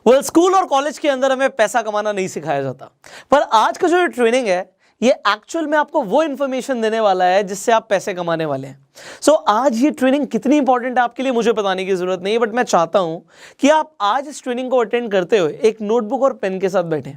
School और college के अंदर हमें पैसा कमाना नहीं सिखाया जाता, पर आज का जो ट्रेनिंग है ये एक्चुअल में आपको वो इन्फॉर्मेशन देने वाला है जिससे आप पैसे कमाने वाले हैं। आज ये ट्रेनिंग कितनी इंपॉर्टेंट है आपके लिए मुझे बताने की जरूरत नहीं है, बट मैं चाहता हूं कि आप आज इस ट्रेनिंग को अटेंड करते हुए एक नोटबुक और पेन के साथ बैठें,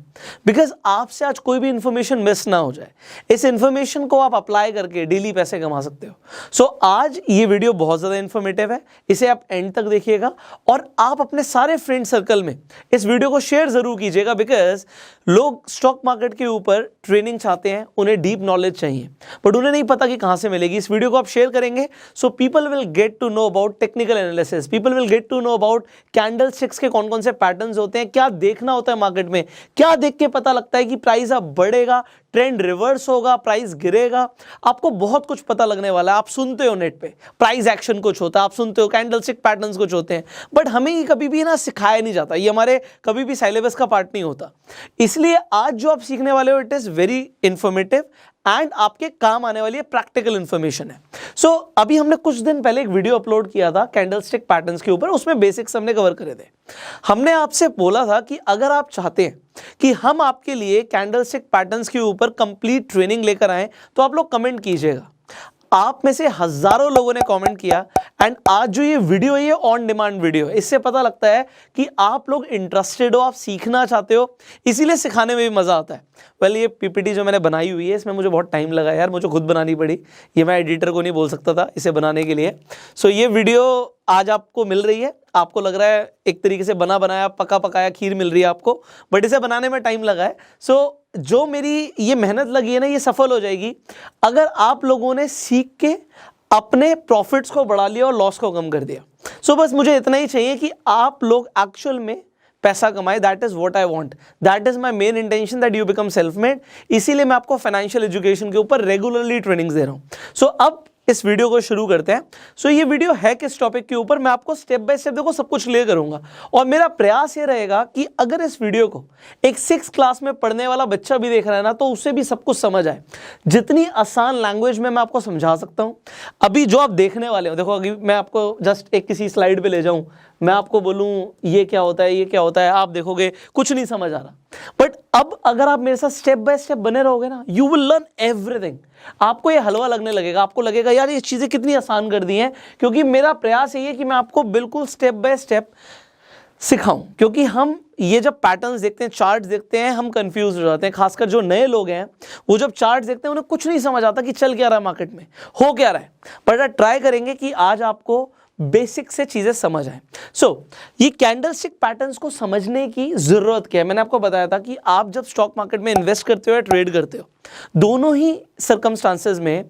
बिकॉज आपसे आज कोई भी इंफॉर्मेशन मिस ना हो जाए। इस इंफॉर्मेशन को आप अप्लाई करके डेली पैसे कमा सकते हो। आज ये वीडियो बहुत ज़्यादा इंफॉर्मेटिव है, इसे आप एंड तक देखिएगा और आप अपने सारे फ्रेंड सर्कल में इस वीडियो को शेयर जरूर कीजिएगा, बिकॉज लोग स्टॉक मार्केट के ऊपर ट्रेनिंग चाहते हैं, उन्हें डीप नॉलेज चाहिए, बट उन्हें नहीं पता कि कहाँ से मिलेगी। इस वीडियो को आप शेयर करेंगे so people will get to know about technical analysis, people will get to know about candlesticks के कौन कौन से पैटर्न्स होते हैं, क्या देखना होता है मार्केट में, क्या देख के पता लगता है कि प्राइस अब बढ़ेगा, ट्रेंड रिवर्स होगा, प्राइस गिरेगा। आपको बहुत कुछ पता लगने वाला है। आप सुनते हो नेट पे प्राइस एक्शन कुछ होता है, आप सुनते हो कैंडलस्टिक पैटर्न्स कुछ होते हैं, बट हमें ये कभी भी ना सिखाया नहीं जाता, ये हमारे कभी भी सिलेबस का पार्ट नहीं होता। इसलिए आज जो आप सीखने वाले हो it is very informative and आपके काम आने वाली प्रैक्टिकल इंफॉर्मेशन है। अभी हमने कुछ दिन पहले एक वीडियो अपलोड किया था कैंडलस्टिक पैटर्न्स के ऊपर, उसमें बेसिक्स हमने कवर करे थे। हमने आपसे बोला था कि अगर आप चाहते हैं कि हम आपके लिए कैंडलस्टिक पैटर्न्स के ऊपर कंप्लीट ट्रेनिंग लेकर आए तो आप लोग कमेंट कीजिएगा। आप में से हजारों लोगों ने कमेंट किया एंड आज जो ये वीडियो है ये ऑन डिमांड वीडियो है। इससे पता लगता है कि आप लोग इंटरेस्टेड हो, आप सीखना चाहते हो, इसीलिए सिखाने में भी मजा आता है। ये पीपीटी जो मैंने बनाई हुई है इसमें मुझे बहुत टाइम लगा यार, मुझे खुद बनानी पड़ी, ये मैं एडिटर को नहीं बोल सकता था इसे बनाने के लिए। ये वीडियो आज आपको मिल रही है, आपको लग रहा है एक तरीके से बना बनाया पका पकाया खीर मिल रही है आपको, बट इसे बनाने में टाइम लगा है। जो मेरी ये मेहनत लगी है ना ये सफल हो जाएगी अगर आप लोगों ने सीख के अपने प्रॉफिट्स को बढ़ा लिया और लॉस को कम कर दिया। बस मुझे इतना ही चाहिए कि आप लोग एक्चुअल में पैसा कमाए। That is what I want, that is my main intention that you become self made. इसीलिए मैं आपको फाइनेंशियल एजुकेशन के ऊपर रेगुलरली ट्रेनिंग्स दे रहा हूं। अब इस वीडियो को शुरू करते हैं। ये वीडियो है किस टॉपिक के ऊपर, मैं आपको स्टेप बाय स्टेप देखो सब कुछ क्लियर करूंगा और मेरा प्रयास ये रहेगा कि अगर इस वीडियो को एक 6th क्लास में पढ़ने वाला बच्चा भी देख रहा है ना तो उससे भी सब कुछ समझ आए। जितनी आसान लैंग्वेज में मैं आपको समझा सकता हूं। अभी जो आप देखने वाले हो, देखो अभी मैं आपको जस्ट एक किसी स्लाइड पे ले जाऊं, मैं आपको बोलूं ये क्या होता है ये क्या होता है, आप देखोगे कुछ नहीं समझ आ रहा, बट अब अगर आप मेरे साथ स्टेप बाय स्टेप बने रहोगे ना यू विल लर्न एवरीथिंग। आपको ये हलवा लगने लगेगा, आपको लगेगा यार ये चीजें कितनी आसान कर दी हैं, क्योंकि मेरा प्रयास यही है कि मैं आपको बिल्कुल स्टेप बाय स्टेप सिखाऊं। क्योंकि हम ये जब पैटर्न्स देखते हैं, चार्ट्स देखते हैं, हम कंफ्यूज हो जाते हैं। खासकर जो नए लोग हैं वो जब चार्ट्स देखते हैं उन्हें कुछ नहीं समझ आता कि चल क्या रहा है मार्केट में, हो क्या रहा है। बट ट्राई करेंगे कि आज आपको बेसिक से चीजें समझ आए। ये कैंडलस्टिक पैटर्न्स को समझने की जरूरत क्या है, मैंने आपको बताया था कि आप जब स्टॉक मार्केट में इन्वेस्ट करते हो या ट्रेड करते हो, दोनों ही सर्कमस्टांसेस में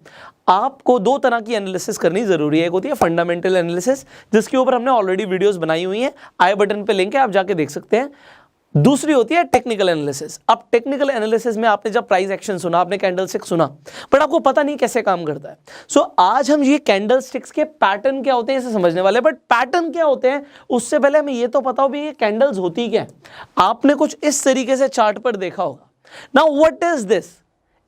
आपको दो तरह की एनालिसिस करनी जरूरी है। एक होती है फंडामेंटल एनालिसिस, जिसके ऊपर हमने ऑलरेडी वीडियोस बनाई हुई हैं, आई बटन पे लिंक है आप जाके देख सकते हैं। दूसरी होती है टेक्निकल एनालिसिस। अब टेक्निकल एनालिसिस में आपने जब प्राइस एक्शन सुना, आपने कैंडलस्टिक सुना, बट आपको पता नहीं कैसे काम करता है। आज हम ये कैंडलस्टिक्स के पैटर्न क्या होते हैं इसे समझने वाले हैं। बट पैटर्न क्या होते हैं उससे पहले हमें ये तो पता हो भी ये कैंडल्स होती क्या है। आपने कुछ इस तरीके से चार्ट पर देखा होगा। नाउ व्हाट इज दिस,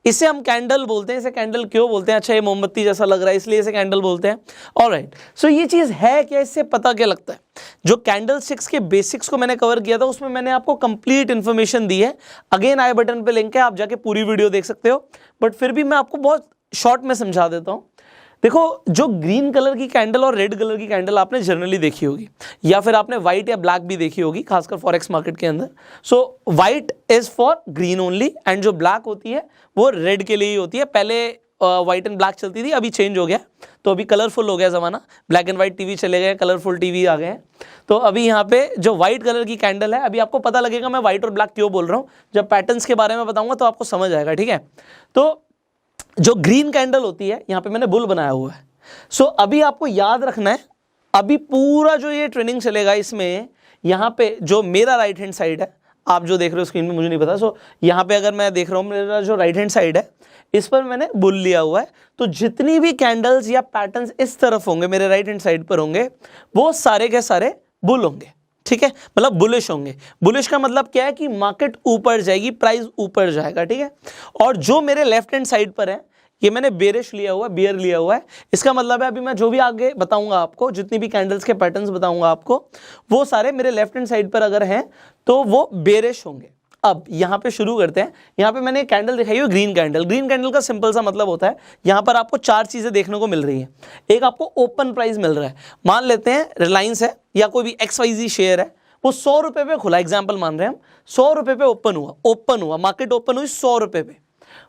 इसे हम कैंडल बोलते हैं। इसे कैंडल क्यों बोलते हैं? अच्छा ये मोमबत्ती जैसा लग रहा है इसलिए इसे कैंडल बोलते हैं। ऑलराइट, ये चीज है क्या, इससे पता क्या लगता है? जो कैंडलस्टिक्स के बेसिक्स को मैंने कवर किया था उसमें मैंने आपको कंप्लीट इंफॉर्मेशन दी है। अगेन आई बटन पे लिंक है, आप जाके पूरी वीडियो देख सकते हो, बट फिर भी मैं आपको बहुत शॉर्ट में समझा देता हूं। देखो, जो ग्रीन कलर की कैंडल और रेड कलर की कैंडल आपने जनरली देखी होगी, या फिर आपने व्हाइट या ब्लैक भी देखी होगी, खासकर फॉरेक्स मार्केट के अंदर। White is for green only and जो ब्लैक होती है वो रेड के लिए ही होती है। पहले व्हाइट एंड ब्लैक चलती थी, अभी चेंज हो गया, तो अभी कलरफुल हो गया ज़माना, ब्लैक एंड व्हाइट टीवी चले गए, कलरफुल टीवी आ गए हैं। तो अभी यहाँ पे जो व्हाइट कलर की कैंडल है, अभी आपको पता लगेगा मैं व्हाइट और ब्लैक क्यों बोल रहा हूँ, जब पैटर्न्स के बारे में बताऊंगा तो आपको समझ आएगा, ठीक है। तो जो ग्रीन कैंडल होती है, यहाँ पे मैंने बुल बनाया हुआ है। अभी आपको याद रखना है, अभी पूरा जो ये ट्रेनिंग चलेगा इसमें यहाँ पे जो मेरा राइट हैंड साइड है, आप जो देख रहे हो स्क्रीन में मुझे नहीं पता, यहाँ पे अगर मैं देख रहा हूँ मेरा जो राइट हैंड साइड है इस पर मैंने बुल लिया हुआ है। तो जितनी भी कैंडल्स या पैटर्न्स इस तरफ होंगे मेरे राइट हैंड साइड पर होंगे वो सारे के सारे बुल होंगे, ठीक है, मतलब बुलिश होंगे। बुलिश का मतलब क्या है कि मार्केट ऊपर जाएगी, प्राइस ऊपर जाएगा, ठीक है। और जो मेरे लेफ्ट हैंड साइड पर है ये मैंने बेरिश लिया हुआ है, बियर लिया हुआ है। इसका मतलब है अभी मैं जो भी आगे बताऊंगा आपको, जितनी भी कैंडल्स के पैटर्न्स बताऊंगा आपको, वो सारे मेरे लेफ्ट हैंड साइड पर अगर हैं तो वो बेरिश होंगे। अब यहाँ पे शुरू करते हैं। यहाँ पे मैंने कैंडल दिखाई है ग्रीन कैंडल। ग्रीन कैंडल का सिंपल सा मतलब होता है, यहाँ पर आपको चार चीजें देखने को मिल रही हैं। एक आपको ओपन प्राइस मिल रहा है, मान लेते हैं रिलायंस है या कोई भी XYZ शेयर है, वो 100 रुपए पे खुला, एग्जाम्पल मान रहे हैं हम, 100 रुपए पे ओपन हुआ, मार्केट ओपन हुई 100 रुपए पे।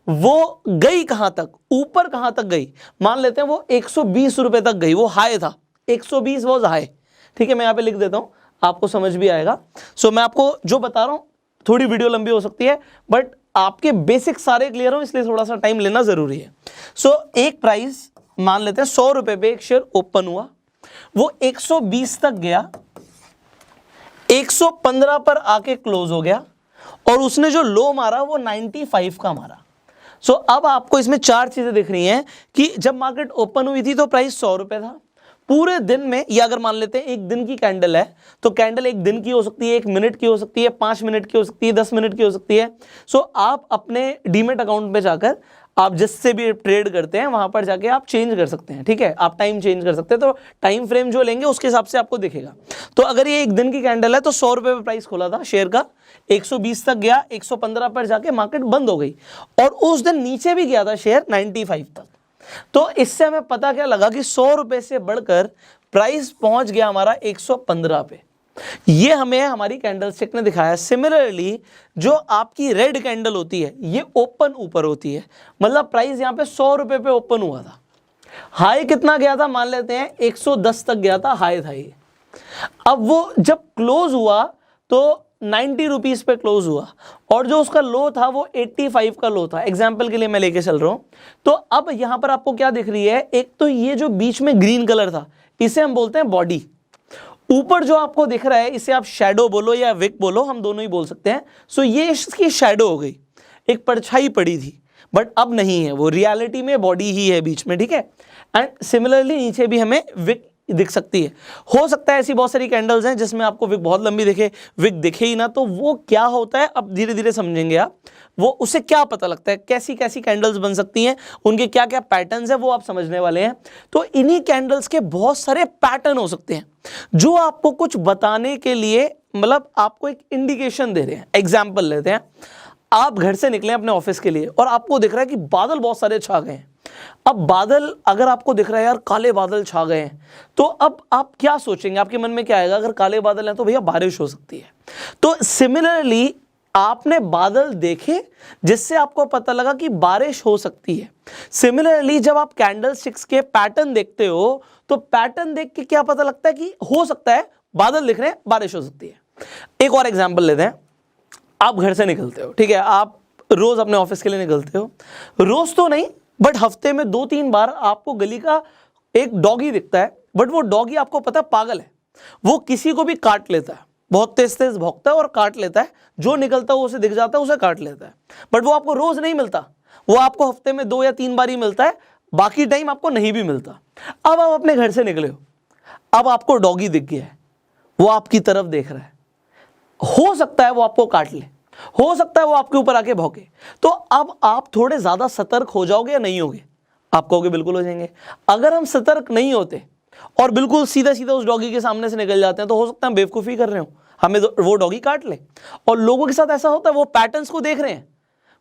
वो गई कहां तक, ऊपर कहां तक गई, मान लेते हैं वो 120 रुपए तक गई, वो हाई था, 120 वॉज हाई। ठीक है, मैं यहाँ पे लिख देता हूं, आपको समझ भी आएगा। सो मैं आपको जो बता रहा हूं, थोड़ी वीडियो लंबी हो सकती है बट आपके बेसिक सारे क्लियर हो, इसलिए थोड़ा सा टाइम लेना जरूरी है। सो एक प्राइस मान लेते हैं 100 रुपए पे एक शेयर ओपन हुआ, वो 120 तक गया, 115 पर आके क्लोज हो गया और उसने जो लो मारा वो 95 का मारा। सो अब आपको इसमें चार चीजें दिख रही हैं कि जब मार्केट ओपन हुई थी तो प्राइस 100 रुपए था, पूरे दिन में, या अगर मान लेते हैं एक दिन की कैंडल है तो कैंडल एक दिन की हो सकती है, 1 मिनट की हो सकती है, 5 मिनट की हो सकती है, 10 मिनट की हो सकती है। सो आप अपने डीमेट अकाउंट पे जाकर आप जिससे भी ट्रेड करते हैं वहां पर जाके आप चेंज कर सकते हैं। ठीक है, आप टाइम चेंज कर सकते हैं, तो टाइम फ्रेम जो लेंगे उसके हिसाब से आपको दिखेगा। तो अगर ये एक दिन की कैंडल है तो 100 रुपए पे प्राइस खोला था शेयर का, 120 तक गया, 115 पर जाके मार्केट बंद हो गई और उस दिन नीचे भी गया था शेयर 95 तक। तो इससे हमें पता क्या लगा कि 100 रुपए से बढ़कर प्राइस पहुंच गया हमारा 115 पे। ये हमें हमारी कैंडलस्टिक ने दिखाया। सिमिलरली जो आपकी रेड कैंडल होती है ये ओपन ऊपर होती है, मतलब प्राइस यहां पे 100 रुपए पे ओपन हुआ था, हाई कितना गया था, मान लेते हैं 110 तक गया था, हाई था ये। अब वो जब क्लोज हुआ तो 90 रुपीज पे क्लोज हुआ और जो उसका लो था वो 85 का लो था, एग्जाम्पल के लिए मैं लेके चल रहा हूं। तो अब यहां पर आपको क्या दिख रही है, एक तो ये जो बीच में ग्रीन कलर था इसे हम बोलते हैं बॉडी, ऊपर जो आपको दिख रहा है इसे आप शैडो बोलो या विक बोलो, हम दोनों ही बोल सकते हैं। सो ये इसकी शैडो हो गई, एक परछाई पड़ी थी बट अब नहीं है, वो रियलिटी में बॉडी ही है बीच में। ठीक है, एंड सिमिलरली नीचे भी हमें विक दिख सकती है। हो सकता है ऐसी बहुत सारी कैंडल्स हैं जिसमें आपको विक बहुत लंबी दिखे, विक दिखे ही ना, तो वो क्या होता है अब धीरे धीरे समझेंगे आप, वो उससे क्या पता लगता है, कैसी कैसी कैंडल्स बन सकती हैं, उनके क्या क्या पैटर्न्स हैं वो आप समझने वाले हैं। तो इन्हीं कैंडल्स के बहुत सारे पैटर्न हो सकते हैं जो आपको कुछ बताने के लिए, मतलब आपको एक इंडिकेशन दे रहे हैं। एग्जाम्पल लेते हैं, आप घर से निकले अपने ऑफिस के लिए और आपको दिख रहा है कि बादल बहुत सारे छा गए हैं। अब बादल अगर आपको दिख रहा है यार काले बादल छा गए हैं, तो अब आप क्या सोचेंगे, आपके मन में क्या आएगा, अगर काले बादल हैं तो भैया बारिश हो सकती है। तो सिमिलरली आपने बादल देखे जिससे आपको पता लगा कि बारिश हो सकती है। सिमिलरली जब आप कैंडलस्टिक्स के पैटर्न देखते हो तो पैटर्न देख के क्या पता लगता है कि हो सकता है बादल दिख रहे हैं, बारिश हो सकती है। एक और एग्जाम्पल लेते हैं, आप घर से निकलते हो, ठीक है, आप रोज अपने ऑफिस के लिए निकलते हो, रोज तो नहीं बट हफ्ते में 2-3 बार आपको गली का एक डॉगी दिखता है, बट वो डॉगी आपको पता है पागल है, वो किसी को भी काट लेता है, बहुत तेज तेज भौंकता है और काट लेता है, जो निकलता है वो उसे दिख जाता है, उसे काट लेता है, बट वो आपको रोज नहीं मिलता, वो आपको हफ्ते में 2 या 3 बार ही मिलता है, बाकी टाइम आपको नहीं भी मिलता। अब आप अपने घर से निकले हो, अब आपको डॉगी दिख गया है, वो आपकी तरफ देख रहा है, हो सकता है वो आपको काट ले, हो सकता है वो आपके ऊपर आके भौंके, तो अब आप थोड़े ज्यादा सतर्क हो जाओगे या नहीं होगे? आप कहोगे बिल्कुल हो जाएंगे। अगर हम सतर्क नहीं होते और बिल्कुल सीधा सीधा उस डॉगी के सामने से निकल जाते हैं तो हो सकता है हम बेवकूफ़ी कर रहे हो, हमें वो डॉगी काट ले। और लोगों के साथ ऐसा होता है, वो पैटर्न्स को देख रहे हैं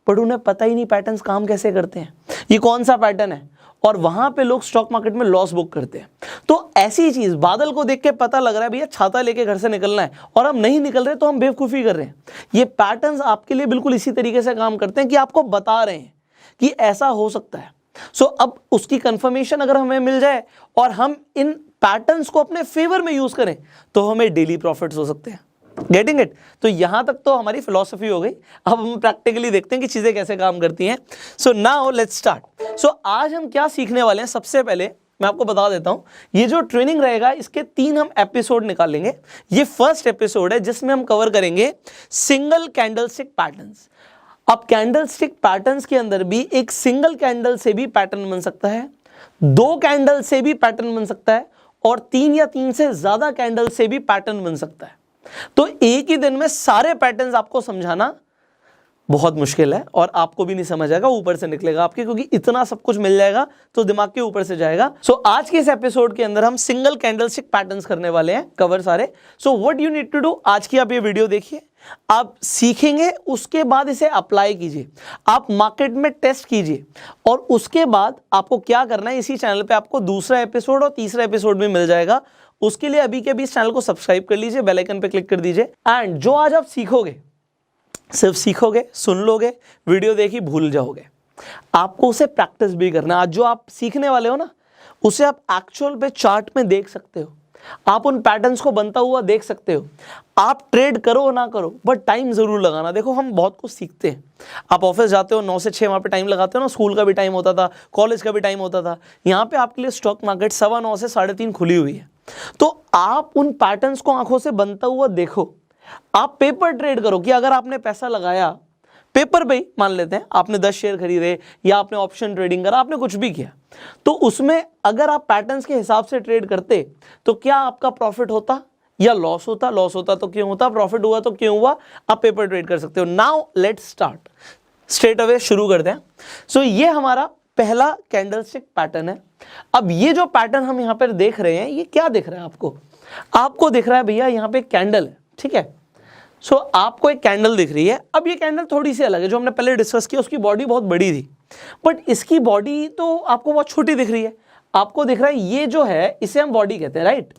बट उन्हें पता ही नहीं पैटर्न्स काम कैसे करते हैं, ये कौन सा पैटर्न है, और वहां पे लोग स्टॉक मार्केट में लॉस बुक करते हैं। तो ऐसी चीज, बादल को देख के पता लग रहा है भैया छाता लेके घर से निकलना है और हम नहीं निकल रहे तो हम बेवकूफ़ी कर रहे हैं। ये पैटर्न्स आपके लिए बिल्कुल इसी तरीके से काम करते हैं कि आपको बता रहे हैं कि ऐसा हो सकता है। सो अब उसकी कंफर्मेशन अगर हमें मिल जाए और हम इन पैटर्न्स को अपने फेवर में यूज करें तो हमें डेली प्रॉफिट्स हो सकते हैं। Getting it? तो यहां तक तो हमारी फिलॉसफी हो गई, अब हम प्रैक्टिकली देखते हैं कि चीजें कैसे काम करती हैं। So now let's start. So आज हम क्या सीखने वाले हैं, सबसे पहले मैं आपको बता देता हूं, ये जो ट्रेनिंग रहेगा इसके 3 हम एपिसोड निकालेंगे। ये फर्स्ट एपिसोड है जिसमें हम कवर करेंगे सिंगल कैंडलस्टिक पैटर्न्स। अब कैंडलस्टिक पैटर्न्स के अंदर भी एक सिंगल कैंडल से भी पैटर्न बन सकता है, 2 कैंडल से भी पैटर्न बन सकता है और 3 या 3 से ज्यादा कैंडल से भी पैटर्न बन सकता है। तो एक ही दिन में सारे पैटर्न्स आपको समझाना बहुत मुश्किल है और आपको भी नहीं समझ आएगा, ऊपर से निकलेगा आपके, क्योंकि इतना सब कुछ मिल जाएगा तो दिमाग के ऊपर से जाएगा। सो आज के इस एपिसोड के अंदर हम सिंगल कैंडलस्टिक पैटर्न्स करने वाले हैं, कवर सारे। So what you need to do, आज की आप ये वीडियो देखिए, आप सीखेंगे, उसके बाद इसे अप्लाई कीजिए, आप मार्केट में टेस्ट कीजिए, और उसके बाद आपको क्या करना है, इसी चैनल पे आपको दूसरा एपिसोड और तीसरा एपिसोड भी मिल जाएगा। उसके लिए अभी के अभी इस चैनल को सब्सक्राइब कर लीजिए, बेल आइकन पे क्लिक कर दीजिए। एंड जो आज आप सीखोगे, सिर्फ सीखोगे, सुन लोगे, वीडियो देखी भूल जाओगे, आपको उसे प्रैक्टिस भी करना है। आज जो आप सीखने वाले हो ना, उसे आप एक्चुअल पे चार्ट में देख सकते हो, आप उन पैटर्न्स को बनता हुआ देख सकते हो। आप ट्रेड करो ना करो, बट टाइम जरूर लगाना। देखो हम बहुत कुछ सीखते हैं, आप ऑफिस जाते हो 9 से 6 वहाँ पे टाइम लगाते हो ना, स्कूल का भी टाइम होता था, कॉलेज का भी टाइम होता था। यहाँ पे आपके लिए स्टॉक मार्केट 9:15 से 3:30 खुली हुई है, तो आप उन पैटर्न्स को आंखों से बनता हुआ देखो। आप पेपर ट्रेड करो कि अगर आपने पैसा लगाया पेपर पे ही, मान लेते हैं आपने 10 शेयर खरीदे या आपने ऑप्शन ट्रेडिंग करा, आपने कुछ भी किया, तो उसमें अगर आप पैटर्न्स के हिसाब से ट्रेड करते तो क्या आपका प्रॉफिट होता या लॉस होता? लॉस होता तो क्यों होता, प्रॉफिट हुआ तो क्यों हुआ? आप पेपर ट्रेड कर सकते हो। Now let's start, straight away शुरू करते हैं। सो ये हमारा पहला कैंडलस्टिक पैटर्न है। अब ये जो पैटर्न हम यहाँ पर देख रहे हैं, ये क्या दिख रहा है आपको? आपको दिख रहा है भैया यहाँ पे कैंडल है, ठीक है। सो आपको एक कैंडल दिख रही है। अब ये कैंडल थोड़ी सी अलग है, जो हमने पहले डिस्कस किया उसकी बॉडी बहुत बड़ी थी, बट इसकी बॉडी तो आपको बहुत छोटी दिख रही है। आपको दिख रहा है ये जो है इसे हम बॉडी कहते हैं, राइट।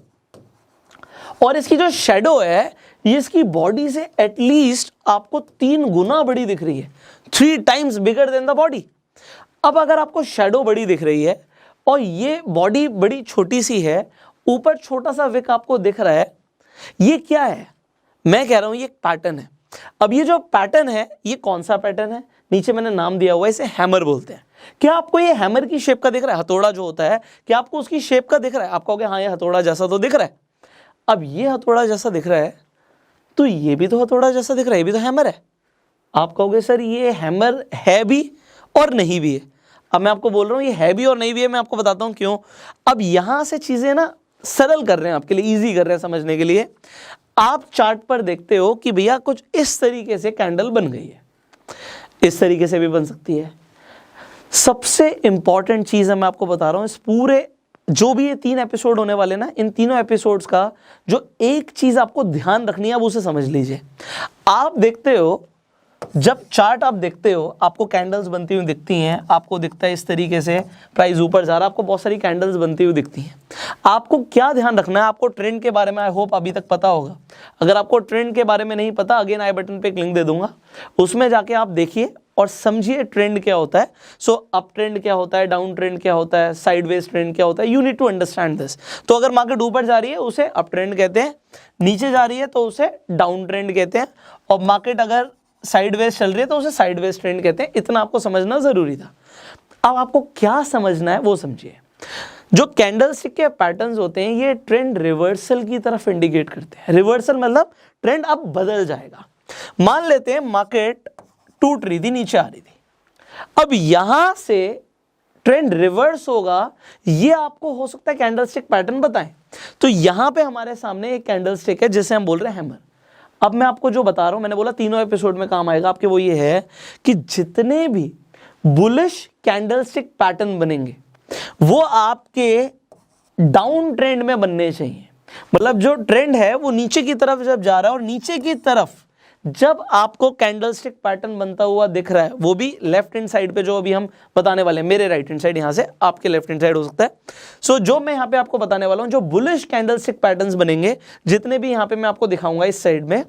और इसकी जो शेडो है ये इसकी बॉडी से एटलीस्ट आपको 3 गुना बड़ी दिख रही है, 3 times bigger than the body. अब अगर आपको शेडो बड़ी दिख रही है और ये बॉडी बड़ी छोटी सी है, ऊपर छोटा सा विक आपको दिख रहा है, ये क्या है? मैं कह रहा हूं ये एक पैटर्न है। अब ये जो पैटर्न है ये कौन सा पैटर्न है? नीचे मैंने नाम दिया हुआ है, इसे हैमर बोलते हैं। क्या आपको ये हैमर की शेप का दिख रहा है? हथौड़ा जो होता है, क्या आपको उसकी शेप का दिख रहा है? आप कहोगे हाँ ये हथौड़ा जैसा तो दिख रहा है। अब ये हथौड़ा जैसा दिख रहा है तो ये भी तो हथौड़ा जैसा दिख रहा है, ये भी तो हैमर है। आप कहोगे सर ये हैमर है भी और नहीं भी है। अब मैं आपको बोल रहा हूँ ये है भी और नहीं भी है, मैं आपको बताता हूँ क्यों। अब यहां से चीजें ना सरल कर रहे हैं आपके लिए, ईजी कर रहे हैं समझने के लिए। आप चार्ट पर देखते हो कि भैया कुछ इस तरीके से कैंडल बन गई है, इस तरीके से भी बन सकती है। सबसे इंपॉर्टेंट चीज है, मैं आपको बता रहा हूं, इस पूरे जो भी ये 3 एपिसोड होने वाले ना, इन तीनों एपिसोड्स का जो एक चीज आपको ध्यान रखनी है, आप उसे समझ लीजिए। आप देखते हो, जब चार्ट आप देखते हो, आपको कैंडल्स बनती हुई दिखती हैं, आपको दिखता है इस तरीके से प्राइस ऊपर जा रहा है, आपको बहुत सारी कैंडल्स बनती हुई दिखती हैं। आपको क्या ध्यान रखना है? आपको ट्रेंड के बारे में आई होप अभी तक पता होगा। अगर आपको ट्रेंड के बारे में नहीं पता, अगेन आई बटन पे एक लिंक दे दूंगा, उसमें जाके आप देखिए और समझिए ट्रेंड क्या होता है। सो अप ट्रेंड क्या होता है, डाउन ट्रेंड क्या होता है, साइडवेज ट्रेंड क्या होता है, you need to understand this. तो अगर मार्केट ऊपर जा रही है उसे अप ट्रेंड कहते हैं, नीचे जा रही है तो उसे डाउन ट्रेंड कहते हैं, और मार्केट अगर साइडवेज चल रही है तो उसे साइडवेज ट्रेंड कहते हैं। इतना आपको समझना जरूरी था। अब आपको क्या समझना है वो समझिए। जो कैंडलस्टिक के पैटर्न्स होते हैं ये ट्रेंड रिवर्सल की तरफ इंडिकेट करते हैं। रिवर्सल मतलब ट्रेंड अब बदल जाएगा। मान लेते हैं मार्केट टूट रही थी, नीचे आ रही थी, अब यहां से ट्रेंड रिवर्स होगा, ये आपको हो सकता है कैंडलस्टिक पैटर्न बताएं। तो यहां पे हमारे सामने एक कैंडलस्टिक है जिसे हम बोल रहे हैं हैमर। अब मैं आपको जो बता रहा हूं, मैंने बोला तीनों एपिसोड में काम आएगा आपके, वो ये है कि जितने भी बुलिश कैंडलस्टिक पैटर्न बनेंगे वो आपके डाउन ट्रेंड में बनने चाहिए। मतलब जो ट्रेंड है वो नीचे की तरफ जब जा रहा है, और नीचे की तरफ जब आपको कैंडलस्टिक पैटर्न बनता हुआ दिख रहा है, वो भी लेफ्ट हैंड साइड पे, जो अभी हम बताने वाले हैं, मेरे राइट हैंड साइड, यहां से आपके लेफ्ट हैंड साइड हो सकता है। सो जो मैं यहां पे आपको बताने वाला हूं, जो बुलिश कैंडलस्टिक पैटर्न्स बनेंगे, जितने भी यहां पे मैं आपको दिखाऊंगा इस साइड में,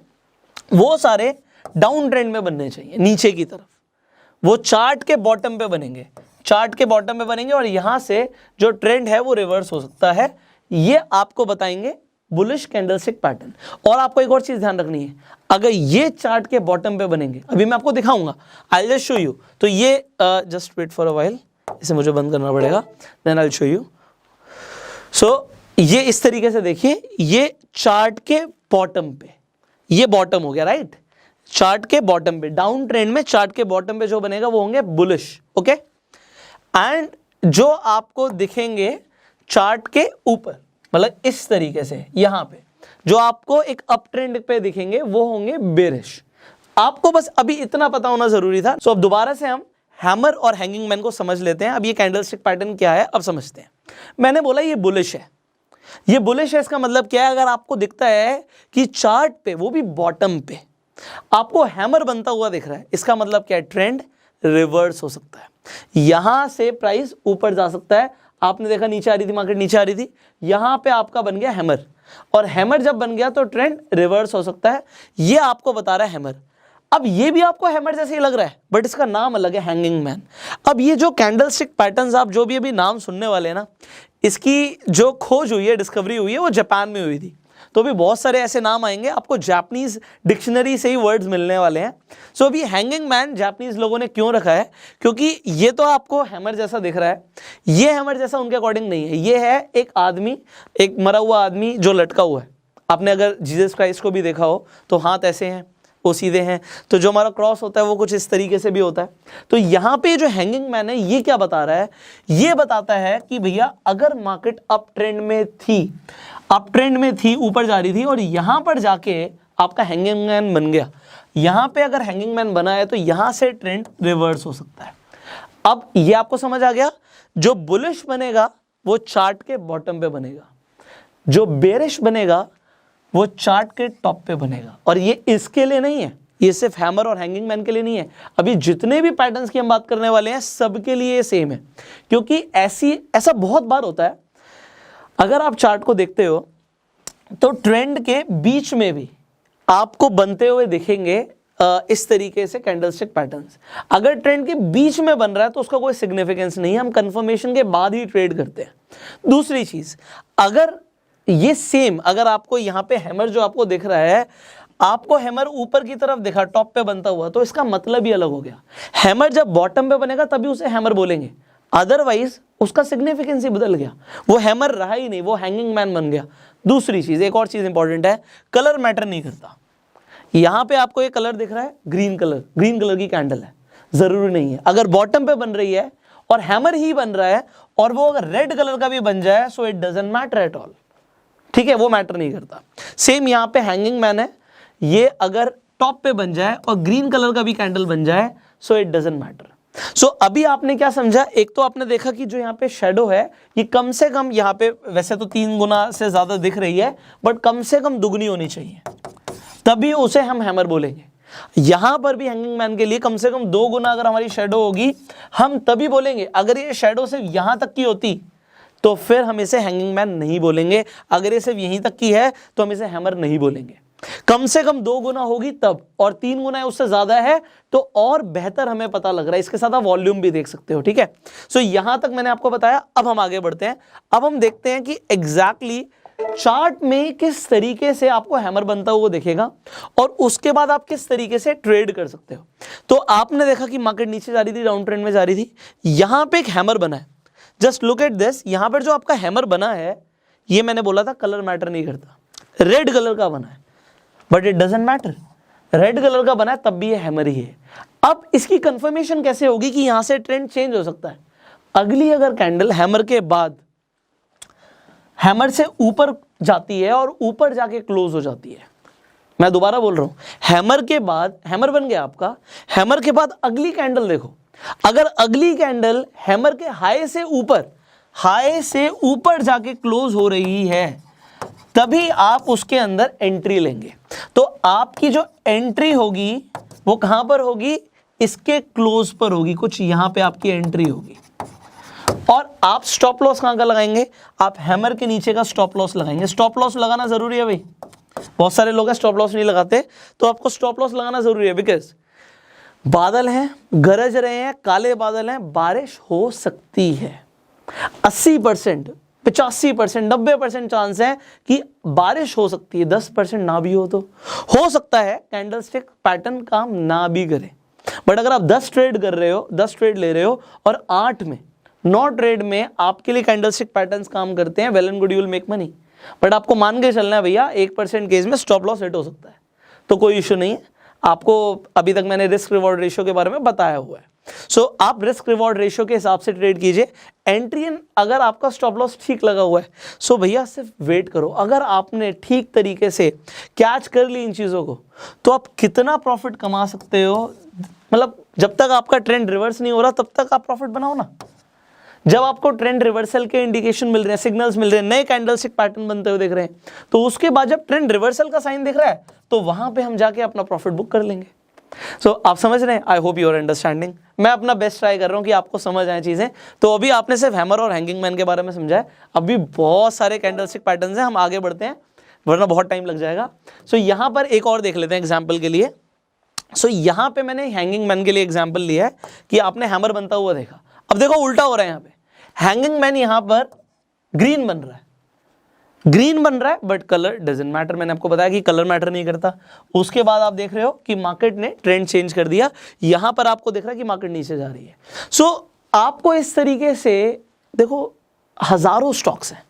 वो सारे डाउन ट्रेंड में बनने चाहिए, नीचे की तरफ। वो चार्ट के बॉटम पे बनेंगे, चार्ट के बॉटम पे बनेंगे, और यहां से जो ट्रेंड है वो रिवर्स हो सकता है। ये आपको बताएंगे बुलिश कैंडलस्टिक पैटर्न। और आपको एक और चीज ध्यान रखनी है, अगर ये चार्ट के बॉटम पे बनेंगे, अभी मैं आपको दिखाऊंगा, आई जस्ट शो यू। तो ये just wait for a while, इसे मुझे बंद करना पड़ेगा, then I will show you. So ये इस तरीके से देखिए, ये चार्ट के बॉटम पे, ये बॉटम हो गया, राइट। चार्ट के बॉटम पे, डाउन ट्रेंड में चार्ट के बॉटम पे जो बनेगा वो होंगे बुलिश, ओके। एंड जो आपको दिखेंगे चार्ट के ऊपर, मतलब इस तरीके से, यहां पे जो आपको एक अप ट्रेंड पे दिखेंगे वो होंगे बेरिश। आपको बस अभी इतना पता होना जरूरी था। सो अब दोबारा से हम हैमर और हैंगिंग मैन को समझ लेते हैं। अब ये कैंडलस्टिक पैटर्न क्या है अब समझते हैं। मैंने बोला ये बुलिश है, ये बुलिश है, इसका मतलब क्या है? अगर आपको दिखता है कि चार्ट पे, वो भी बॉटम पे, आपको हैमर बनता हुआ दिख रहा है, इसका मतलब क्या है? ट्रेंड रिवर्स हो सकता है, यहां से प्राइस ऊपर जा सकता है। आपने देखा नीचे आ रही थी, मार्केट नीचे आ रही थी, यहां पे आपका बन गया हैमर, और हैमर जब बन गया तो ट्रेंड रिवर्स हो सकता है। ये आपको बता रहा है हैमर। अब ये भी आपको हैमर जैसे ही लग रहा है, बट इसका नाम अलग है, हैंगिंग मैन। अब ये जो कैंडलस्टिक पैटर्न्स आप जो भी अभी नाम सुनने वाले हैं ना, इसकी जो खोज हुई है, डिस्कवरी हुई है, वो जापान में हुई थी। तो भी बहुत सारे ऐसे नाम आएंगे, आपको जापानीज डिक्शनरी से ही वर्ड्स मिलने वाले हैं। सो अभी हैंगिंग मैन जापानीज लोगों ने क्यों रखा है? क्योंकि ये तो आपको हैमर जैसा दिख रहा है, ये हैमर जैसा उनके अकॉर्डिंग नहीं है। ये है एक आदमी, एक मरा हुआ आदमी जो लटका हुआ है। आपने अगर जीसस क्राइस्ट को भी देखा हो तो हाथ ऐसे हैं, वो सीधे हैं, तो जो हमारा क्रॉस होता है वो कुछ इस तरीके से भी होता है। तो यहाँ पे जो हैंगिंग मैन है ये क्या बता रहा है? ये बताता है कि भैया अगर मार्केट अप ट्रेंड में थी, अप ट्रेंड में थी, ऊपर जा रही थी, और यहाँ पर जाके आपका हैंगिंग मैन बन गया, यहाँ पे अगर हैंगिंग मैन बना है तो यहाँ से ट्रेंड रिवर्स हो सकता है। अब ये आपको समझ आ गया? जो बुलिश बनेगा वो चार्ट के बॉटम पे बनेगा, जो बेरिश बनेगा वो चार्ट के टॉप पे बनेगा। और ये इसके लिए नहीं है, ये सिर्फ हैमर और हैंगिंग मैन के लिए नहीं है, अभी जितने भी पैटर्न्स की हम बात करने वाले हैं सबके लिए सेम है। क्योंकि ऐसा बहुत बार होता है, अगर आप चार्ट को देखते हो तो ट्रेंड के बीच में भी आपको बनते हुए दिखेंगे इस तरीके से कैंडलस्टिक पैटर्न्स। अगर ट्रेंड के बीच में बन रहा है तो उसका कोई सिग्निफिकेंस नहीं है, हम कंफर्मेशन के बाद ही ट्रेड करते हैं। दूसरी चीज, अगर ये सेम, अगर आपको यहाँ पे हैमर जो आपको दिख रहा है, आपको हैमर ऊपर की तरफ दिखा, टॉप पे बनता हुआ, तो इसका मतलब ही अलग हो गया। हैमर जब बॉटम पे बनेगा तभी उसे हैमर बोलेंगे, अदरवाइज उसका सिग्निफिकेंस ही बदल गया, वो हैमर रहा ही नहीं, वो हैंगिंग मैन बन गया। दूसरी चीज, एक और चीज इंपॉर्टेंट है, कलर मैटर नहीं करता। यहां पे आपको ये कलर दिख रहा है, ग्रीन कलर, ग्रीन कलर की कैंडल है, जरूरी नहीं है। अगर बॉटम पे बन रही है और हैमर ही बन रहा है और वो अगर रेड कलर का भी बन जाए, so it doesn't matter at all. ठीक है, वो मैटर नहीं करता। सेम यहां पे हैंगिंग मैन है, ये अगर टॉप पे बन जाए और ग्रीन कलर का भी कैंडल बन जाए, सो इट डजंट मैटर। सो अभी आपने क्या समझा? एक तो आपने देखा कि जो यहाँ पे शेडो है ये कम से कम, यहाँ पे वैसे तो 3 गुना से ज्यादा दिख रही है, बट कम से कम दुगनी होनी चाहिए, तभी उसे हम हैमर बोलेंगे। यहां पर भी हैंगिंग मैन के लिए कम से कम 2 गुना अगर हमारी शेडो होगी, हम तभी बोलेंगे। अगर ये शेडो सिर्फ यहां तक की होती तो फिर हम इसे हैंगिंग मैन नहीं बोलेंगे, अगर ये सिर्फ यहीं तक की है तो हम इसे हैमर नहीं बोलेंगे। कम से कम 2 गुना होगी तब, और 3 गुना है उससे ज्यादा है तो और बेहतर हमें पता लग रहा है। इसके साथ आप वॉल्यूम भी देख सकते हो। ठीक है, सो यहां तक मैंने आपको बताया। अब हम आगे बढ़ते हैं, अब हम देखते हैं कि एग्जैक्टली चार्ट में किस तरीके से आपको हैमर बनता हुआ दिखेगा और उसके बाद आप किस तरीके से ट्रेड कर सकते हो। तो आपने देखा कि मार्केट नीचे जा रही थी, डाउन ट्रेंड में जा रही थी, यहां पे एक हैमर बना है। जस्ट लुक एट दिस, यहां पर जो आपका हैमर बना है, ये मैंने बोला था कलर मैटर नहीं करता, रेड कलर का बना है, but it doesn't matter, red colour का बना है तब भी ये हैमर ही है। अब इसकी कंफर्मेशन कैसे होगी कि यहां से ट्रेंड चेंज हो सकता है? अगली अगर कैंडल हैमर के बाद हैमर से ऊपर जाती है और ऊपर जाके क्लोज हो जाती है, मैं दोबारा बोल रहा हूं, हैमर के बाद, हैमर बन गया आपका, हैमर के बाद अगली कैंडल देखो, अगर अगली कैंडल हैमर के हाई से ऊपर जाके क्लोज हो रही है, तभी आप उसके अंदर एंट्री लेंगे। तो आपकी जो एंट्री होगी वो कहां पर होगी? इसके क्लोज पर होगी, कुछ यहां पे आपकी एंट्री होगी। और आप स्टॉप लॉस कहां का लगाएंगे? आप हैमर के नीचे का स्टॉप लॉस लगाएंगे। स्टॉप लॉस लगाना जरूरी है भाई, बहुत सारे लोग स्टॉप लॉस नहीं लगाते, तो आपको स्टॉप लॉस लगाना जरूरी है। बिकॉज बादल हैं, गरज रहे हैं, काले बादल हैं, बारिश हो सकती है। 80%, 85%, 90% चांस है कि बारिश हो सकती है, 10% ना भी हो सकता है कैंडलस्टिक पैटर्न काम ना भी करे। बट अगर आप 10 ट्रेड कर रहे हो, 10 ट्रेड ले रहे हो और 8 में 9 ट्रेड में आपके लिए कैंडलस्टिक पैटर्न्स काम करते हैं, well and good, you will make money. But आपको मान के चलना है भैया 1% केस में स्टॉप लॉस हिट हो सकता है, तो कोई इश्यू नहीं है। आपको अभी तक मैंने रिस्क रिवॉर्ड रेशियो के बारे में बताया हुआ है। सो आप रिस्क रिवॉर्ड रेशियो के हिसाब से ट्रेड कीजिए। एंट्री इन, अगर आपका स्टॉप लॉस ठीक लगा हुआ है सो भैया सिर्फ वेट करो। अगर आपने ठीक तरीके से कैच कर ली इन चीज़ों को तो आप कितना प्रॉफिट कमा सकते हो, मतलब जब तक आपका ट्रेंड रिवर्स नहीं हो रहा तब तक आप प्रॉफिट बनाओ ना। जब आपको ट्रेंड रिवर्सल के इंडिकेशन मिल रहे हैं, सिग्नल्स मिल रहे हैं, नए कैंडलस्टिक पैटर्न बनते हुए दिख रहे हैं, तो उसके बाद जब ट्रेंड रिवर्सल का साइन दिख रहा है तो वहां पे हम जाके अपना प्रॉफिट बुक कर लेंगे। सो आप समझ रहे हैं? I hope you are understanding. मैं अपना बेस्ट ट्राई कर रहा हूं कि आपको समझ आए चीजें। तो अभी आपने सिर्फ हैमर और हैंगिंग मैन के बारे में समझा है, अभी बहुत सारे कैंडलस्टिक पैटर्न्स हैं, हम आगे बढ़ते हैं वरना बहुत टाइम लग जाएगा। सो यहां पर एक और देख लेते हैं एग्जाम्पल के लिए। सो यहां पे मैंने हैंगिंग मैन के लिए एग्जाम्पल लिया है कि आपने हैमर बनता हुआ देखा। अब देखो उल्टा हो रहा है, यहाँ पे हैंगिंग मैन यहां पर ग्रीन बन रहा है, ग्रीन बन रहा है बट कलर डजंट मैटर। मैंने आपको बताया कि कलर मैटर नहीं करता। उसके बाद आप देख रहे हो कि मार्केट ने ट्रेंड चेंज कर दिया, यहां पर आपको दिख रहा है कि मार्केट नीचे जा रही है। सो आपको इस तरीके से देखो हजारों स्टॉक्स हैं,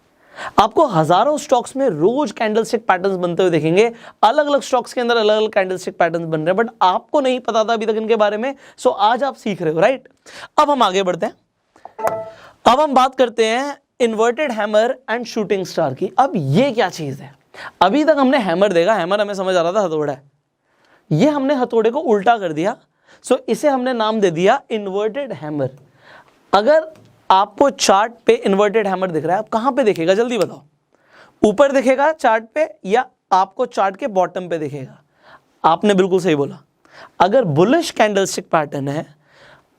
आपको हजारों स्टॉक्स में रोज कैंडलस्टिक पैटर्न्स बनते हुए देखेंगे। अलग अलग स्टॉक्स के अंदर अलग अलग कैंडलस्टिक पैटर्न्स बन रहे हैं, बट आपको नहीं पता था अभी तक इनके बारे में। सो आज आप सीख रहे हो, राइट। अब हम आगे बढ़ते हैं, अब हम बात करते हैं inverted hammer and shooting star की। अब ये क्या चीज है? अभी तक हमने हैमर देखा, हैमर हमें समझ आ रहा था हथौड़ा है, ये हमने हथौड़े को उल्टा कर दिया। सो इसे हमने नाम दे दिया इन्वर्टेड हैमर। अगर आपको चार्ट पे इन्वर्टेड हैमर दिख रहा है, आप कहां पे दिखेगा जल्दी बताओ? ऊपर दिखेगा चार्ट पे या आपको चार्ट के बॉटम पे दिखेगा? आपने बिल्कुल सही बोला। अगर बुलिश कैंडलस्टिक पैटर्न है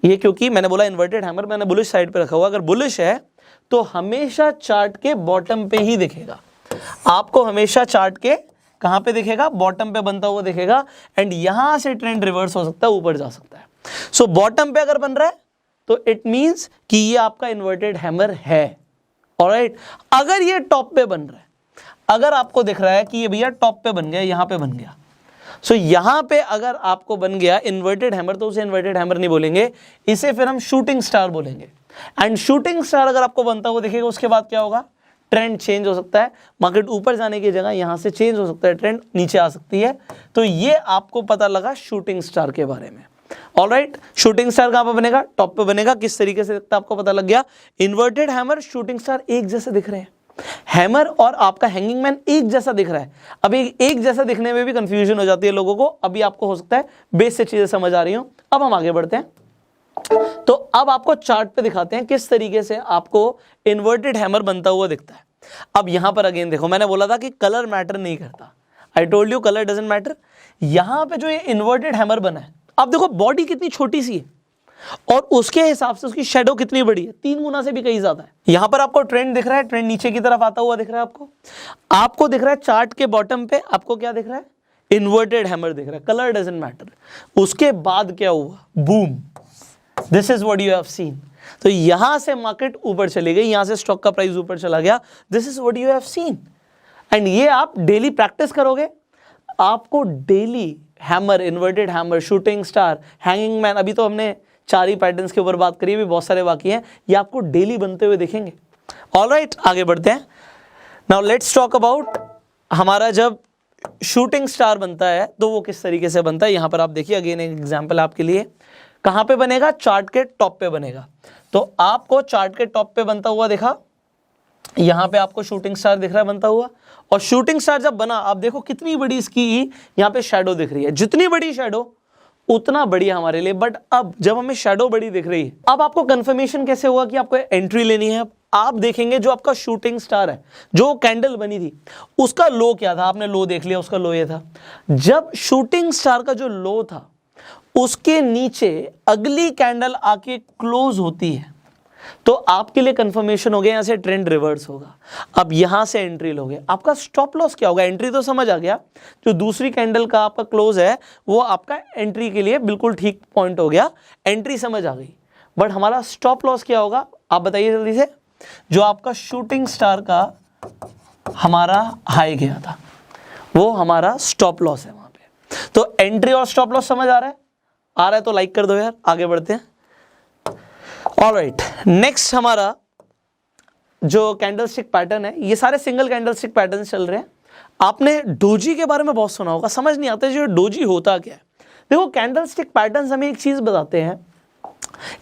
ये, क्योंकि मैंने बोला इन्वर्टेड हैमर, मैंने बुलिश साइड पे रखा हुआ, अगर बुलिश है तो हमेशा चार्ट के बॉटम पे ही दिखेगा। आपको हमेशा चार्ट के कहां पे दिखेगा? बॉटम पे बनता हुआ दिखेगा। एंड यहां से ट्रेंड रिवर्स हो सकता है, ऊपर जा सकता है। सो बॉटम पे अगर बन रहा है तो इट मींस कि ये आपका इन्वर्टेड हैमर है। ऑलराइट, अगर ये टॉप पे बन रहा है, अगर आपको दिख रहा है कि ये भैया टॉप पे बन गया, यहां पे बन गया, सो यहां पे अगर आपको बन गया इन्वर्टेड हैमर तो उसे इन्वर्टेड हैमर नहीं बोलेंगे, इसे फिर हम शूटिंग स्टार बोलेंगे। एंड शूटिंग स्टार अगर आपको बनता हुआ दिखेगा उसके बाद क्या होगा? ट्रेंड चेंज हो सकता है, मार्केट ऊपर जाने की जगह यहां से चेंज हो सकता है, ट्रेंड नीचे आ सकती है। तो ये आपको पता लगा शूटिंग स्टार के बारे में। ऑलराइट, शूटिंग स्टार कहां पे बनेगा? टॉप पे बनेगा। किस तरीके से दिखता है आपको पता लग गया। इन्वर्टेड हैमर, शूटिंग स्टार एक जैसे दिख रहे हैं, हैमर और आपका हैंगिंग मैन एक जैसा दिख रहा है। अभी एक जैसा दिखने में भी कंफ्यूजन हो जाती है लोगों को, अभी आपको हो सकता है बेस से चीजें समझ आ रही हो। अब हम आगे बढ़ते हैं, तो अब आपको चार्ट पे दिखाते हैं किस तरीके से आपको इन्वर्टेड हैमर बनता हुआ दिखता है। अब यहां पर अगेन देखो, मैंने बोला था कि कलर मैटर नहीं करता, I told you colour doesn't matter. यहां पे जो ये इन्वर्टेड हैमर बना है, अब देखो बॉडी कितनी छोटी सी है और उसके हिसाब से उसकी शेडो कितनी बड़ी है, 3 गुना से भी कहीं ज्यादा है। यहां पर आपको ट्रेंड दिख रहा है, ट्रेंड नीचे की तरफ आता हुआ दिख रहा है आपको दिख रहा है चार्ट के बॉटम पे, आपको क्या दिख रहा है? इन्वर्टेड हैमर दिख रहा है, कलर डजंट मैटर। उसके बाद क्या हुआ? Boom, this is what you have seen. तो यहां से मार्केट ऊपर चली गई, यहां से स्टॉक का प्राइस ऊपर चला गया, this is what you have seen. And ये आप डेली प्रैक्टिस करोगे, आपको daily hammer, inverted hammer, shooting star, hanging man, अभी तो हमने 4 ही पैटर्न्स के ऊपर बात करी, भी बहुत सारे बाकी हैं, ये आपको डेली बनते हुए दिखेंगे। ऑलराइट, आगे बढ़ते हैं। नाउ लेट्स टॉक अबाउट हमारा जब शूटिंग स्टार बनता है तो वो किस तरीके से बनता है। यहां पर आप देखिए, अगेन एक एग्जांपल आपके लिए। कहां पे बनेगा? चार्ट के टॉप पे बनेगा। तो आपको चार्ट के टॉप पे बनता हुआ दिखा, यहां पे आपको शूटिंग स्टार दिख रहा है बनता हुआ, और शूटिंग स्टार जब बना, आप देखो कितनी बड़ी इसकी यहां पे शैडो दिख रही है, जितनी बड़ी शैडो उतना बढ़िया हमारे लिए। बट अब जब हमें शैडो बड़ी दिख रही है, अब आपको कंफर्मेशन कैसे हुआ कि आपको एंट्री लेनी है? आप देखेंगे जो आपका शूटिंग स्टार है, जो कैंडल बनी थी, उसका लो क्या था? आपने लो देख लिया, उसका लो ये था। जब शूटिंग स्टार का जो लो था उसके नीचे अगली कैंडल आके क्लोज होती है, तो आपके लिए कंफर्मेशन हो गया यहां से ट्रेंड रिवर्स होगा। अब यहां से एंट्री लोगे, आपका स्टॉप लॉस क्या होगा? एंट्री तो समझ आ गया, जो दूसरी कैंडल का आपका क्लोज है वो आपका एंट्री के लिए बिल्कुल ठीक पॉइंट हो गया, एंट्री समझ आ गई। बट हमारा स्टॉप लॉस क्या होगा आप बताइए जल्दी से। जो आपका शूटिंग स्टार का हमारा हाई गया था वो हमारा स्टॉप लॉस है वहां पे। तो एंट्री और स्टॉप लॉस समझ आ रहा है? आ रहा है तो लाइक कर दो यार, आगे बढ़ते हैं। ऑलराइट, नेक्स्ट हमारा जो कैंडलस्टिक पैटर्न है, ये सारे सिंगल कैंडलस्टिक पैटर्न चल रहे हैं। आपने डोजी के बारे में बहुत सुना होगा, समझ नहीं आता जो डोजी होता क्या है। देखो कैंडलस्टिक पैटर्न्स हमें एक चीज बताते हैं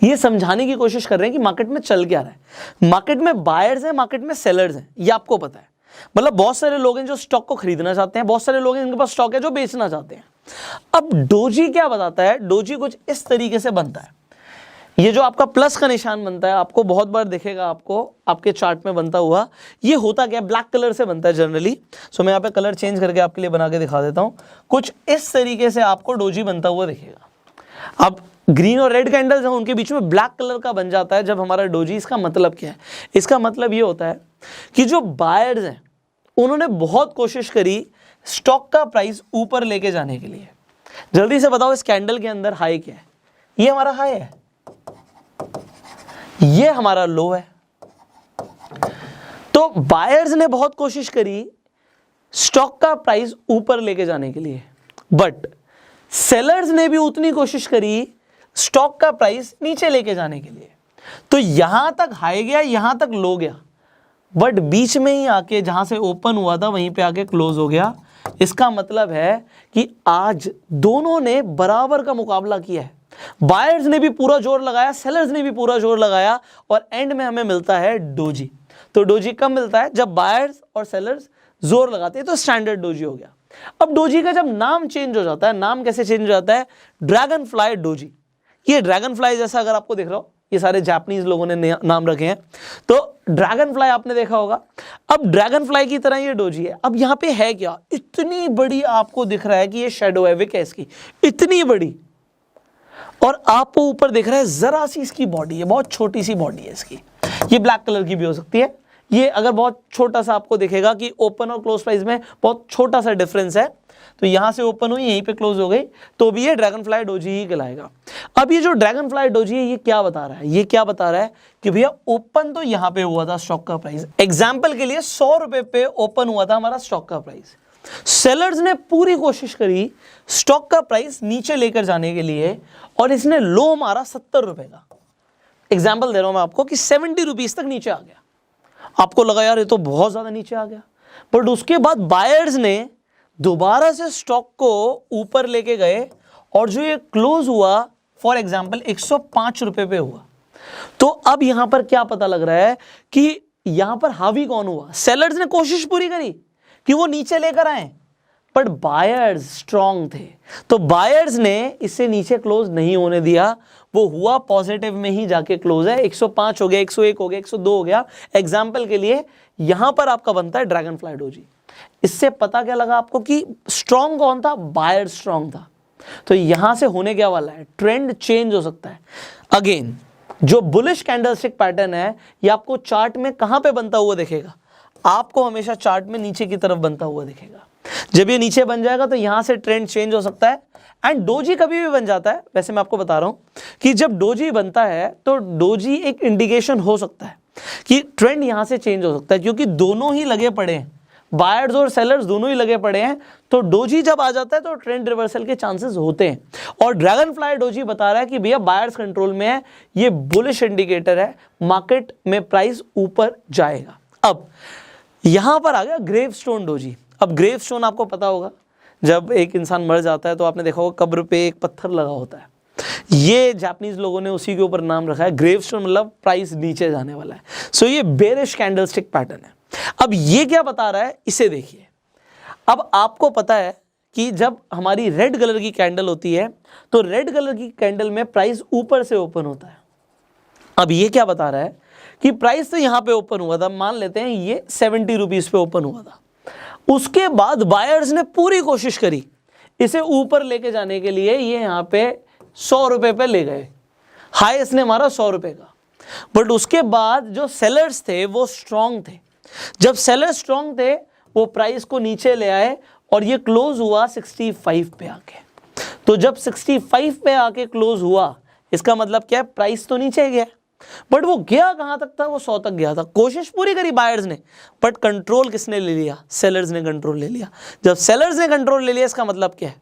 ये समझाने की कोशिश कर रहे हैं कि मार्केट में चल क्या रहा है। मार्केट में बायर्स हैं, मार्केट में सेलर्स हैं, ये आपको पता है। मतलब बहुत सारे लोग हैं जो स्टॉक को खरीदना चाहते हैं, बहुत सारे लोग हैं जिनके पास स्टॉक है जो बेचना चाहते हैं। अब डोजी क्या बताता है, डोजी कुछ इस तरीके से बनता है। ये जो आपका प्लस का निशान बनता है, आपको बहुत बार दिखेगा, आपको आपके चार्ट में बनता हुआ। ये होता क्या है, ब्लैक कलर से बनता है जनरली। सो मैं यहाँ पे कलर चेंज करके आपके लिए बना के दिखा देता हूँ। कुछ इस तरीके से आपको डोजी बनता हुआ दिखेगा। अब ग्रीन और रेड कैंडल्स हैं, उनके बीच में ब्लैक कलर का बन जाता है जब हमारा डोजी। इसका मतलब क्या है, इसका मतलब ये होता है कि जो बायर्स हैं उन्होंने बहुत कोशिश करी स्टॉक का प्राइस ऊपर लेके जाने के लिए। जल्दी से बताओ इस कैंडल के अंदर हाई क्या है? ये हमारा हाई है, ये हमारा लो है। तो बायर्स ने बहुत कोशिश करी स्टॉक का प्राइस ऊपर लेके जाने के लिए, बट सेलर्स ने भी उतनी कोशिश करी स्टॉक का प्राइस नीचे लेके जाने के लिए। तो यहां तक हाई गया, यहां तक लो गया, बट बीच में ही आके जहां से ओपन हुआ था वहीं पे आके क्लोज हो गया। इसका मतलब है कि आज दोनों ने बराबर का मुकाबला किया है। बायर्स ने भी पूरा जोर लगाया, सेलर्स ने भी पूरा जोर लगाया, और एंड में हमें मिलता है डोजी। तो डोजी कब मिलता है? जब बायर्स और सेलर्स जोर लगाते हैं, तो स्टैंडर्ड डोजी हो गया। अब डोजी का जब नाम चेंज हो जाता है, नाम कैसे चेंज हो जाता है? Dragon fly doji. ये ड्रैगन फ्लाई जैसा अगर आपको दिख रहा हो, ये सारे जापानीज लोगों ने नाम रखे हैं, तो ड्रैगन फ्लाई आपने देखा होगा। अब ड्रैगन फ्लाई की तरह ये डोजी है। अब यहां पे है क्या, इतनी बड़ी आपको दिख रहा है कि ये शेडो है, विक है इसकी, इतनी बड़ी, और आपको ऊपर दिख रहा है जरा सी इसकी बॉडी है, बहुत छोटी सी बॉडी है इसकी। ये ब्लैक कलर की भी हो सकती है। ये अगर बहुत छोटा सा आपको दिखेगा कि ओपन और क्लोज प्राइस में बहुत छोटा सा डिफरेंस है, तो यहां से ओपन हुई, यहीं पे क्लोज हो गई, तो भी ये ड्रैगन फ्लाई डोजी ही कहलाएगा। अब ये जो ड्रैगन फ्लाई डोजी है, ये क्या बता रहा है? ये क्या बता रहा है कि भैया ओपन तो यहां पे हुआ था स्टॉक का प्राइस, एग्जाम्पल के लिए 100 रुपए पे ओपन हुआ था हमारा स्टॉक का प्राइस। सेलर्स ने पूरी कोशिश करी स्टॉक का प्राइस नीचे लेकर जाने के लिए, और इसने लो मारा 70 रुपए का। एग्जाम्पल दे रहा हूं मैं आपको कि 70 रुपीज तक नीचे आ गया। आपको लगा यार ये तो बहुत ज्यादा नीचे आ गया, बट उसके बाद बायर्स ने दोबारा से स्टॉक को ऊपर लेके गए, और जो ये क्लोज हुआ फॉर एग्जांपल 105 रुपए पे हुआ। तो अब यहां पर क्या पता लग रहा है कि यहां पर हावी कौन हुआ? सेलर्स ने कोशिश पूरी करी कि वो नीचे लेकर आए, बट बायर्स स्ट्रांग थे, तो बायर्स ने इसे नीचे क्लोज नहीं होने दिया। वो हुआ पॉजिटिव में ही जाके क्लोज है। 105 हो गया, 101 हो गया, 102 हो गया। एग्जाम्पल के लिए यहां पर आपका बनता है ड्रैगन फ्लाई डोजी। इससे पता क्या लगा आपको कि स्ट्रांग कौन था? बायर स्ट्रांग था। तो यहां से होने क्या वाला है? ट्रेंड चेंज हो सकता है। अगेन जो बुलिश कैंडलस्टिक पैटर्न है, ये आपको चार्ट में कहां पे बनता हुआ दिखेगा? आपको हमेशा चार्ट में नीचे की तरफ बनता हुआ दिखेगा। जब ये नीचे बन जाएगा तो यहां से ट्रेंड चेंज हो सकता है। एंड डोजी कभी भी बन जाता है। वैसे मैं आपको बता रहा हूं कि जब डोजी बनता है तो डोजी एक इंडिकेशन हो सकता है कि ट्रेंड यहां से चेंज हो सकता है, क्योंकि दोनों ही लगे पड़े हैं, बायर्स और सेलर्स दोनों ही लगे पड़े हैं। तो डोजी जब आ जाता है तो ट्रेंड रिवर्सल के चांसेस होते हैं। और ड्रैगन फ्लाई डोजी बता रहा है कि भैया बायर्स कंट्रोल में है, ये बुलिश इंडिकेटर है, मार्केट में प्राइस ऊपर जाएगा। अब यहां पर आ गया ग्रेवस्टोन डोजी। अब ग्रेवस्टोन आपको पता होगा, जब एक इंसान मर जाता है तो आपने देखा होगा कब्र पे एक पत्थर लगा होता है। ये जापानीज लोगों ने उसी के ऊपर नाम रखा है ग्रेवस्टोन, मतलब प्राइस नीचे जाने वाला है। सो ये बेरिश कैंडलस्टिक पैटर्न है। अब ये क्या बता रहा है, इसे देखिए। अब आपको पता है कि जब हमारी रेड कलर की कैंडल होती है तो रेड कलर की कैंडल में प्राइस ऊपर से ओपन होता है। अब ये क्या बता रहा है कि प्राइस तो यहां पे ओपन हुआ था, मान लेते हैं ये 70 रुपीज पे ओपन हुआ था। उसके बाद बायर्स ने पूरी कोशिश करी इसे ऊपर लेके जाने के लिए, ये यहां पे 100 रुपए पे ले गए, हाई इसने मारा 100 रुपए का। बट उसके बाद जो सेलर्स थे वो स्ट्रांग थे। जब सेलर्स स्ट्रांग थे वो प्राइस को नीचे ले आए और ये क्लोज हुआ 65 पे आके। तो जब 65 पे आके क्लोज हुआ, इसका मतलब क्या है? प्राइस तो नीचे गया, बट वो गया कहां तक था? वो 100 तक गया था। कोशिश पूरी करी बायर्स ने, बट कंट्रोल किसने ले लिया? सेलर्स ने कंट्रोल ले लिया। जब सेलर्स ने कंट्रोल ले लिया, इसका मतलब क्या है?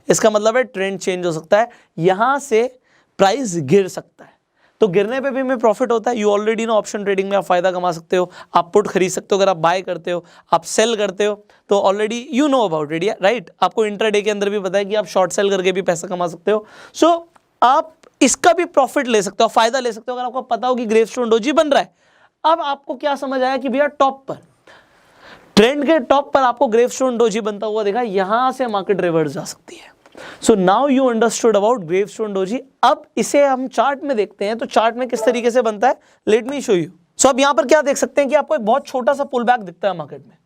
इसका मतलब है ट्रेंड चेंज हो सकता है, यहां से प्राइस गिर सकता है। तो गिरने पे भी हमें प्रॉफिट होता है। You already know option trading में आप फायदा कमा सकते हो, आप पुट खरीद सकते हो, अगर आप बाय करते हो, आप सेल करते हो, तो already you know about it, right. आपको इंट्राडे के अंदर भी पता है कि आप शॉर्ट सेल करके भी पैसा कमा सकते हो। सो आप इसका भी प्रॉफिट ले सकते हो, फायदा ले सकते हो अगर आपको पता हो कि ग्रेवस्टोन डोजी बन रहा है। अब आपको क्या समझ आया कि भैया टॉप पर, ट्रेंड के टॉप पर आपको ग्रेवस्टोन डोजी बनता हुआ देखा, यहां से मार्केट रिवर्स जा सकती है। So now you understood about gravestone doji. अब इसे हम चार्ट में देखते हैं, तो चार्ट में किस तरीके से बनता है, लेट मी शो यू। सो अब यहां पर क्या देख सकते हैं कि आपको एक बहुत छोटा सा पुल बैक दिखता है मार्केट में,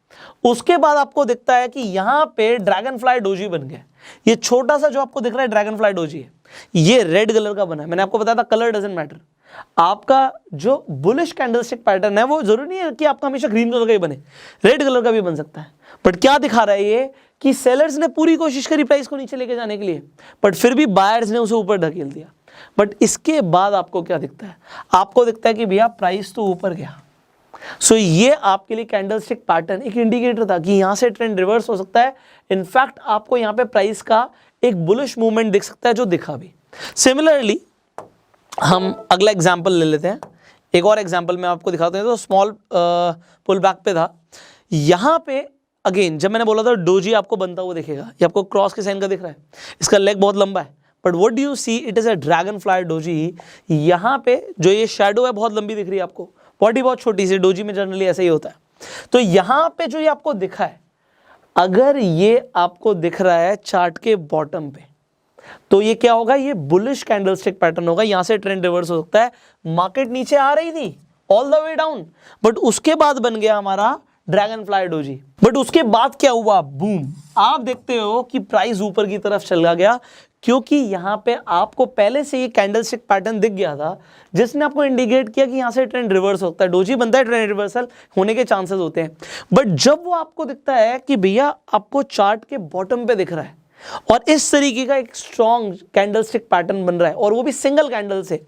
उसके बाद आपको दिखता है कि यहां पे ड्रैगन फ्लाई डोजी बन गया। ये छोटा सा जो आपको दिख रहा है ड्रैगन फ्लाई डोजी है, ये रेड कलर का बना है। मैंने आपको बताया था कलर डजंट मैटर, आपका जो बुलिश कैंडलस्टिक पैटर्न है वो जरूरी नहीं है कि आपका हमेशा ग्रीन कलर का ही बने, रेड कलर का भी बन सकता है। बट क्या दिखा रहा है ये कि सेलर्स ने पूरी कोशिश करी प्राइस को नीचे लेके जाने के लिए, बट फिर भी बायर्स ने उसे ऊपर ढकेल दिया। बट इसके बाद आपको क्या दिखता है, आपको दिखता है कि भैया प्राइस तो ऊपर गया। सो ये आपके लिए कैंडलस्टिक पैटर्न एक इंडिकेटर था कि यहां से ट्रेंड रिवर्स हो सकता है। इनफैक्ट आपको यहां पे प्राइस का एक बुलिश मूवमेंट दिख सकता है जो दिखा भी। सिमिलरली हम अगला एग्जांपल ले लेते हैं, एक और एग्जांपल मैं आपको दिखाता हूं। तो स्मॉल पुल बैक पे था, यहां पे अगेन जब मैंने बोला था डोजी आपको बनता हुआ दिखेगा, ये आपको क्रॉस के साइन का दिख रहा है, इसका लेग बहुत लंबा है, but what do you see, it is a dragonfly doji. यहां पे जो ये शैडो है बहुत लंबी दिख रही है आपको, बॉडी बहुत छोटी सी, डोजी में जनरली ऐसा ही होता है। तो यहां पे जो ये आपको दिखा है, अगर ये आपको दिख रहा है चार्ट के बॉटम पे, तो ये क्या होगा, ये बुलिश कैंडलस्टिक पैटर्न होगा। यहां से ट्रेंड रिवर्स हो सकता है। मार्केट नीचे आ रही थी all the way down, but उसके बाद बन गया हमारा ड्रैगन फ्लाई डोजी। बट उसके बाद क्या हुआ, बूम, आप देखते हो कि प्राइस ऊपर की तरफ चला गया, क्योंकि यहां पे आपको पहले से ये कैंडलस्टिक पैटर्न दिख गया था जिसने आपको इंडिकेट किया कि यहां से ट्रेंड रिवर्स होता है। डोजी बनता है, ट्रेंड रिवर्सल होने के चांसेस होते हैं। बट जब वो आपको दिखता है कि भैया आपको चार्ट के बॉटम पे दिख रहा है और इस तरीके का एक स्ट्रॉन्ग कैंडलस्टिक पैटर्न बन रहा है, और वो भी सिंगल कैंडल से,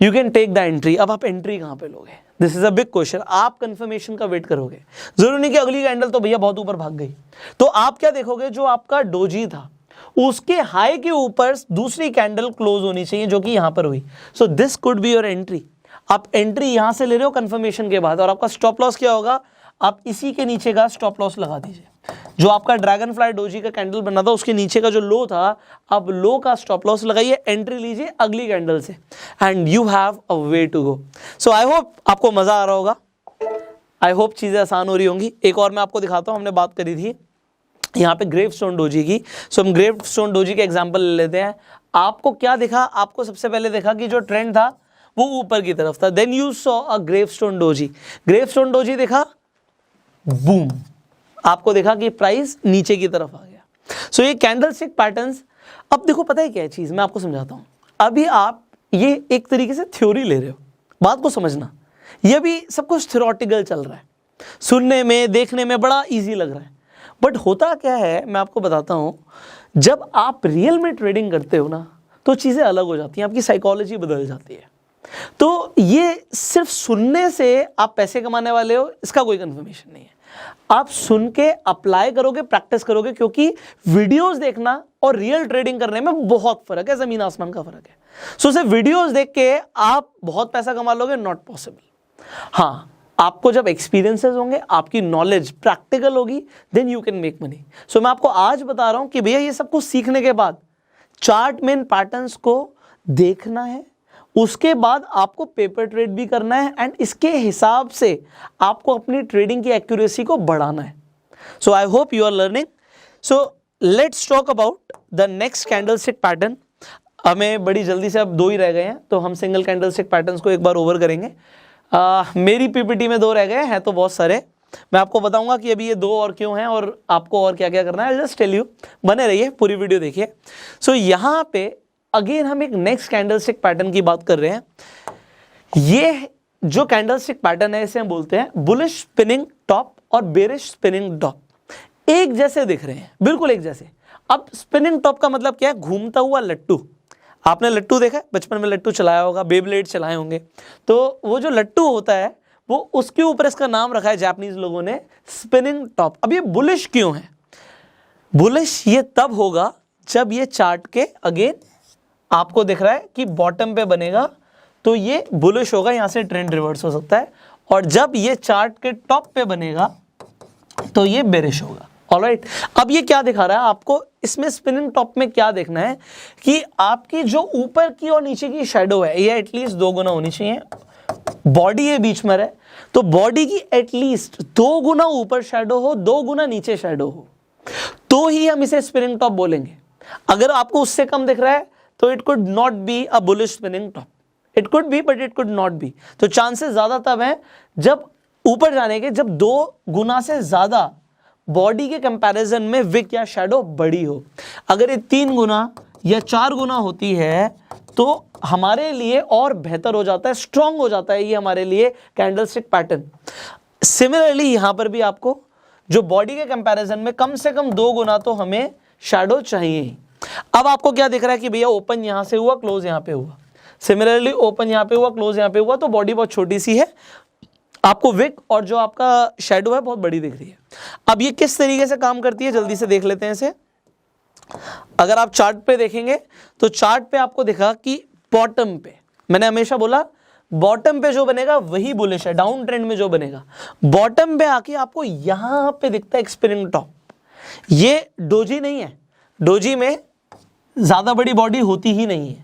you can take the entry. अब आप एंट्री कहां पे लोगे, this is a big question. आप कंफर्मेशन का वेट करोगे, जरूरी नहीं कि अगली कैंडल तो भैया बहुत ऊपर भाग गई, तो आप क्या देखोगे, जो आपका डोजी था उसके हाई के ऊपर दूसरी कैंडल क्लोज होनी चाहिए, जो कि यहां पर हुई। So this could be your entry. आप एंट्री यहां से ले रहे हो कंफर्मेशन के बाद, और आपका स्टॉप लॉस क्या होगा, आप इसी के नीचे का स्टॉप लॉस लगा दीजिए। जो आपका ड्रैगन फ्लाई डोजी का कैंडल बना था उसके नीचे का जो लो था, आप लो का स्टॉप लॉस लगाइए, एंट्री लीजिए अगली कैंडल से, and you have a way to go. So I hope आपको मजा आ रहा होगा, आई होप चीजें आसान हो रही होंगी। एक और मैं आपको दिखाता हूं, हमने बात करी थी यहाँ पे ग्रेवस्टोन डोजी की। सो हम ग्रेवस्टोन डोजी के एग्जांपल ले लेते हैं। आपको क्या दिखा, आपको सबसे पहले देखा कि जो ट्रेंड था वो ऊपर की तरफ था, then you saw a gravestone doji. Gravestone doji देखा, बूम, आपको देखा कि प्राइस नीचे की तरफ आ गया। सो ये कैंडलस्टिक पैटर्न्स, अब देखो पता है क्या है चीज, मैं आपको समझाता हूं। अभी आप ये एक तरीके से थ्योरी ले रहे हो, बात को समझना, ये भी सब कुछ थ्योरेटिकल चल रहा है, सुनने में देखने में बड़ा इजी लग रहा है, बट होता क्या है मैं आपको बताता हूं। जब आप रियल में ट्रेडिंग करते हो ना, तो चीजें अलग हो जाती हैं, आपकी साइकोलॉजी बदल जाती है। तो ये सिर्फ सुनने से आप पैसे कमाने वाले हो, इसका कोई कंफर्मेशन नहीं है। आप सुन के अप्लाई करोगे, प्रैक्टिस करोगे, क्योंकि वीडियोस देखना और रियल ट्रेडिंग करने में बहुत फर्क है, जमीन आसमान का फर्क है। सो सिर्फ वीडियोस देख के आप बहुत पैसा कमा लोगे, नॉट पॉसिबल। हाँ, आपको जब एक्सपीरियंसेस होंगे, आपकी नॉलेज प्रैक्टिकल होगी, then you can make money. So मैं आपको आज बता रहा हूं कि भैया ये सब कुछ सीखने के बाद चार्ट में पैटर्न्स को देखना है, उसके बाद आपको पेपर ट्रेड भी करना है, एंड इसके हिसाब से आपको अपनी ट्रेडिंग की एक्यूरेसी को बढ़ाना है। So I hope you are learning. So let's talk about the next candlestick pattern. हमें बड़ी जल्दी से अब 2 ही रह गए हैं, तो हम सिंगल कैंडलस्टिक पैटर्न्स को एक बार ओवर करेंगे। मेरी पीपीटी में 2 रह गए हैं, तो बहुत सारे मैं आपको बताऊंगा कि अभी ये 2 और क्यों हैं और आपको और क्या क्या करना है। जस्ट टेल यू, बने रहिए, पूरी वीडियो देखिए। सो यहाँ पे अगेन हम एक नेक्स्ट कैंडलस्टिक पैटर्न की बात कर रहे हैं। ये जो कैंडलस्टिक पैटर्न है, इसे हम बोलते हैं बुलिश स्पिनिंग टॉप और बेरिश स्पिनिंग टॉप। एक जैसे दिख रहे हैं, बिल्कुल एक जैसे। अब स्पिनिंग टॉप का मतलब क्या है, घूमता हुआ लट्टू। आपने लट्टू देखा है, बचपन में लट्टू चलाया होगा, बेब्लेड चलाए होंगे, तो वो जो लट्टू होता है वो उसके ऊपर इसका नाम रखा है जापानीज लोगों ने, स्पिनिंग टॉप। अब ये बुलिश क्यों है, बुलिश ये तब होगा जब ये चार्ट के अगेन आपको दिख रहा है कि बॉटम पे बनेगा, तो ये बुलिश होगा, यहां से ट्रेंड रिवर्स हो सकता है। और जब ये चार्ट के टॉप पे बनेगा तो ये बेरिश होगा। ऑलराइट, अब ये क्या दिखा रहा है आपको, इसमें स्पिनिंग टॉप में क्या देखना है कि आपकी जो ऊपर की और नीचे की शेडो है ये एटलीस्ट 2 गुना होनी चाहिए। बॉडी है बीच में रहे तो बॉडी की एटलीस्ट 2 गुना ऊपर शेडो हो, 2 गुना नीचे शेडो हो, तो ही हम इसे स्पिनिंग टॉप बोलेंगे। अगर आपको उससे कम दिख रहा है तो it could not be a bullish spinning top. It could be but it could not be. तो चांसेस ज्यादा तब हैं जब ऊपर जाने के, जब 2 गुना से ज्यादा बॉडी के कंपैरिजन में विक या शैडो बड़ी हो। अगर ये 3 गुना या 4 गुना होती है तो हमारे लिए और बेहतर हो जाता है, स्ट्रांग हो जाता है ये हमारे लिए कैंडलस्टिक पैटर्न। सिमिलरली यहां पर भी आपको जो बॉडी के कंपैरिजन में कम से कम 2 गुना तो हमें शैडो चाहिए ही। अब आपको क्या दिख रहा है कि भैया ओपन यहां से हुआ, क्लोज यहां पे हुआ। सिमिलरली ओपन यहां पे हुआ, क्लोज यहां पे हुआ, तो बॉडी बहुत छोटी सी है, आपको विक और जो आपका शैडो है बहुत बड़ी दिख रही है। अब ये किस तरीके से काम करती है जल्दी से देख लेते हैं इसे। अगर आप चार्ट पे देखेंगे तो चार्ट पे आपको दिखा कि बॉटम पे, मैंने हमेशा बोला बॉटम पे जो बनेगा वही बुलिश है, डाउन ट्रेंड में जो बनेगा। बॉटम पे आके आपको यहां पे दिखता है एक स्पिनिंग टॉप। ये डोजी नहीं है, डोजी में ज्यादा बड़ी बॉडी होती ही नहीं है,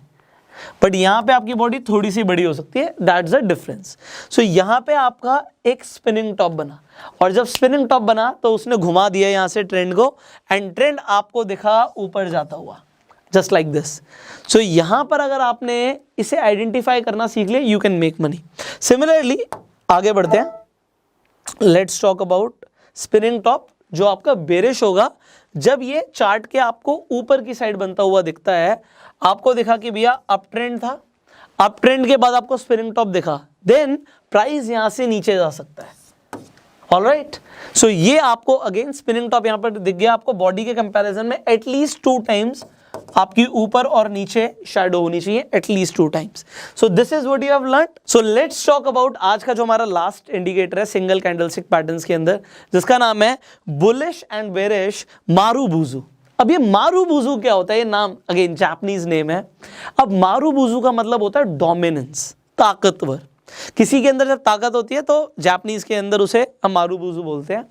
बट यहां पे आपकी बॉडी थोड़ी सी बड़ी हो सकती है, दैट्स द डिफरेंस। सो यहां पे आपका एक स्पिनिंग टॉप बना, और जब स्पिनिंग टॉप बना तो उसने घुमा दिया यहां से ट्रेंड को, एंड ट्रेंड आपको दिखा ऊपर जाता हुआ, जस्ट लाइक दिस। सो यहां पर अगर आपने इसे आइडेंटिफाई करना सीख लिया, you can make money. Similarly आगे बढ़ते हैं, let's talk about spinning top जो आपका बेरिश होगा जब ये चार्ट के आपको ऊपर की साइड बनता हुआ दिखता है। आपको दिखा कि भैया अप ट्रेंड था, अप ट्रेंड के बाद आपको स्पिनिंग टॉप दिखा, देन प्राइस यहां से नीचे जा सकता है। ऑलराइट, सो ये आपको अगेन स्पिनिंग टॉप यहां पर दिख गया। आपको बॉडी के कंपैरिजन में एटलीस्ट 2 टाइम्स आपकी ऊपर और नीचे शैडो होनी चाहिए, at least 2 times. So this is what you have learned. So let's talk about आज का जो हमारा लास्ट इंडिकेटर है सिंगल कैंडलस्टिक पैटर्न्स के अंदर, जिसका नाम है बुलिश एंड बेरिश मारुबुजु। अब ये मारुबुजु क्या होता है, ये नाम अगेन जापानीज नेम है। अब मारुबुजु का मतलब होता है डोमिनेंस, ताकतवर। किसी के अंदर जब ताकत होती है तो जापानीज के अंदर उसे हम मारुबुजु बोलते हैं।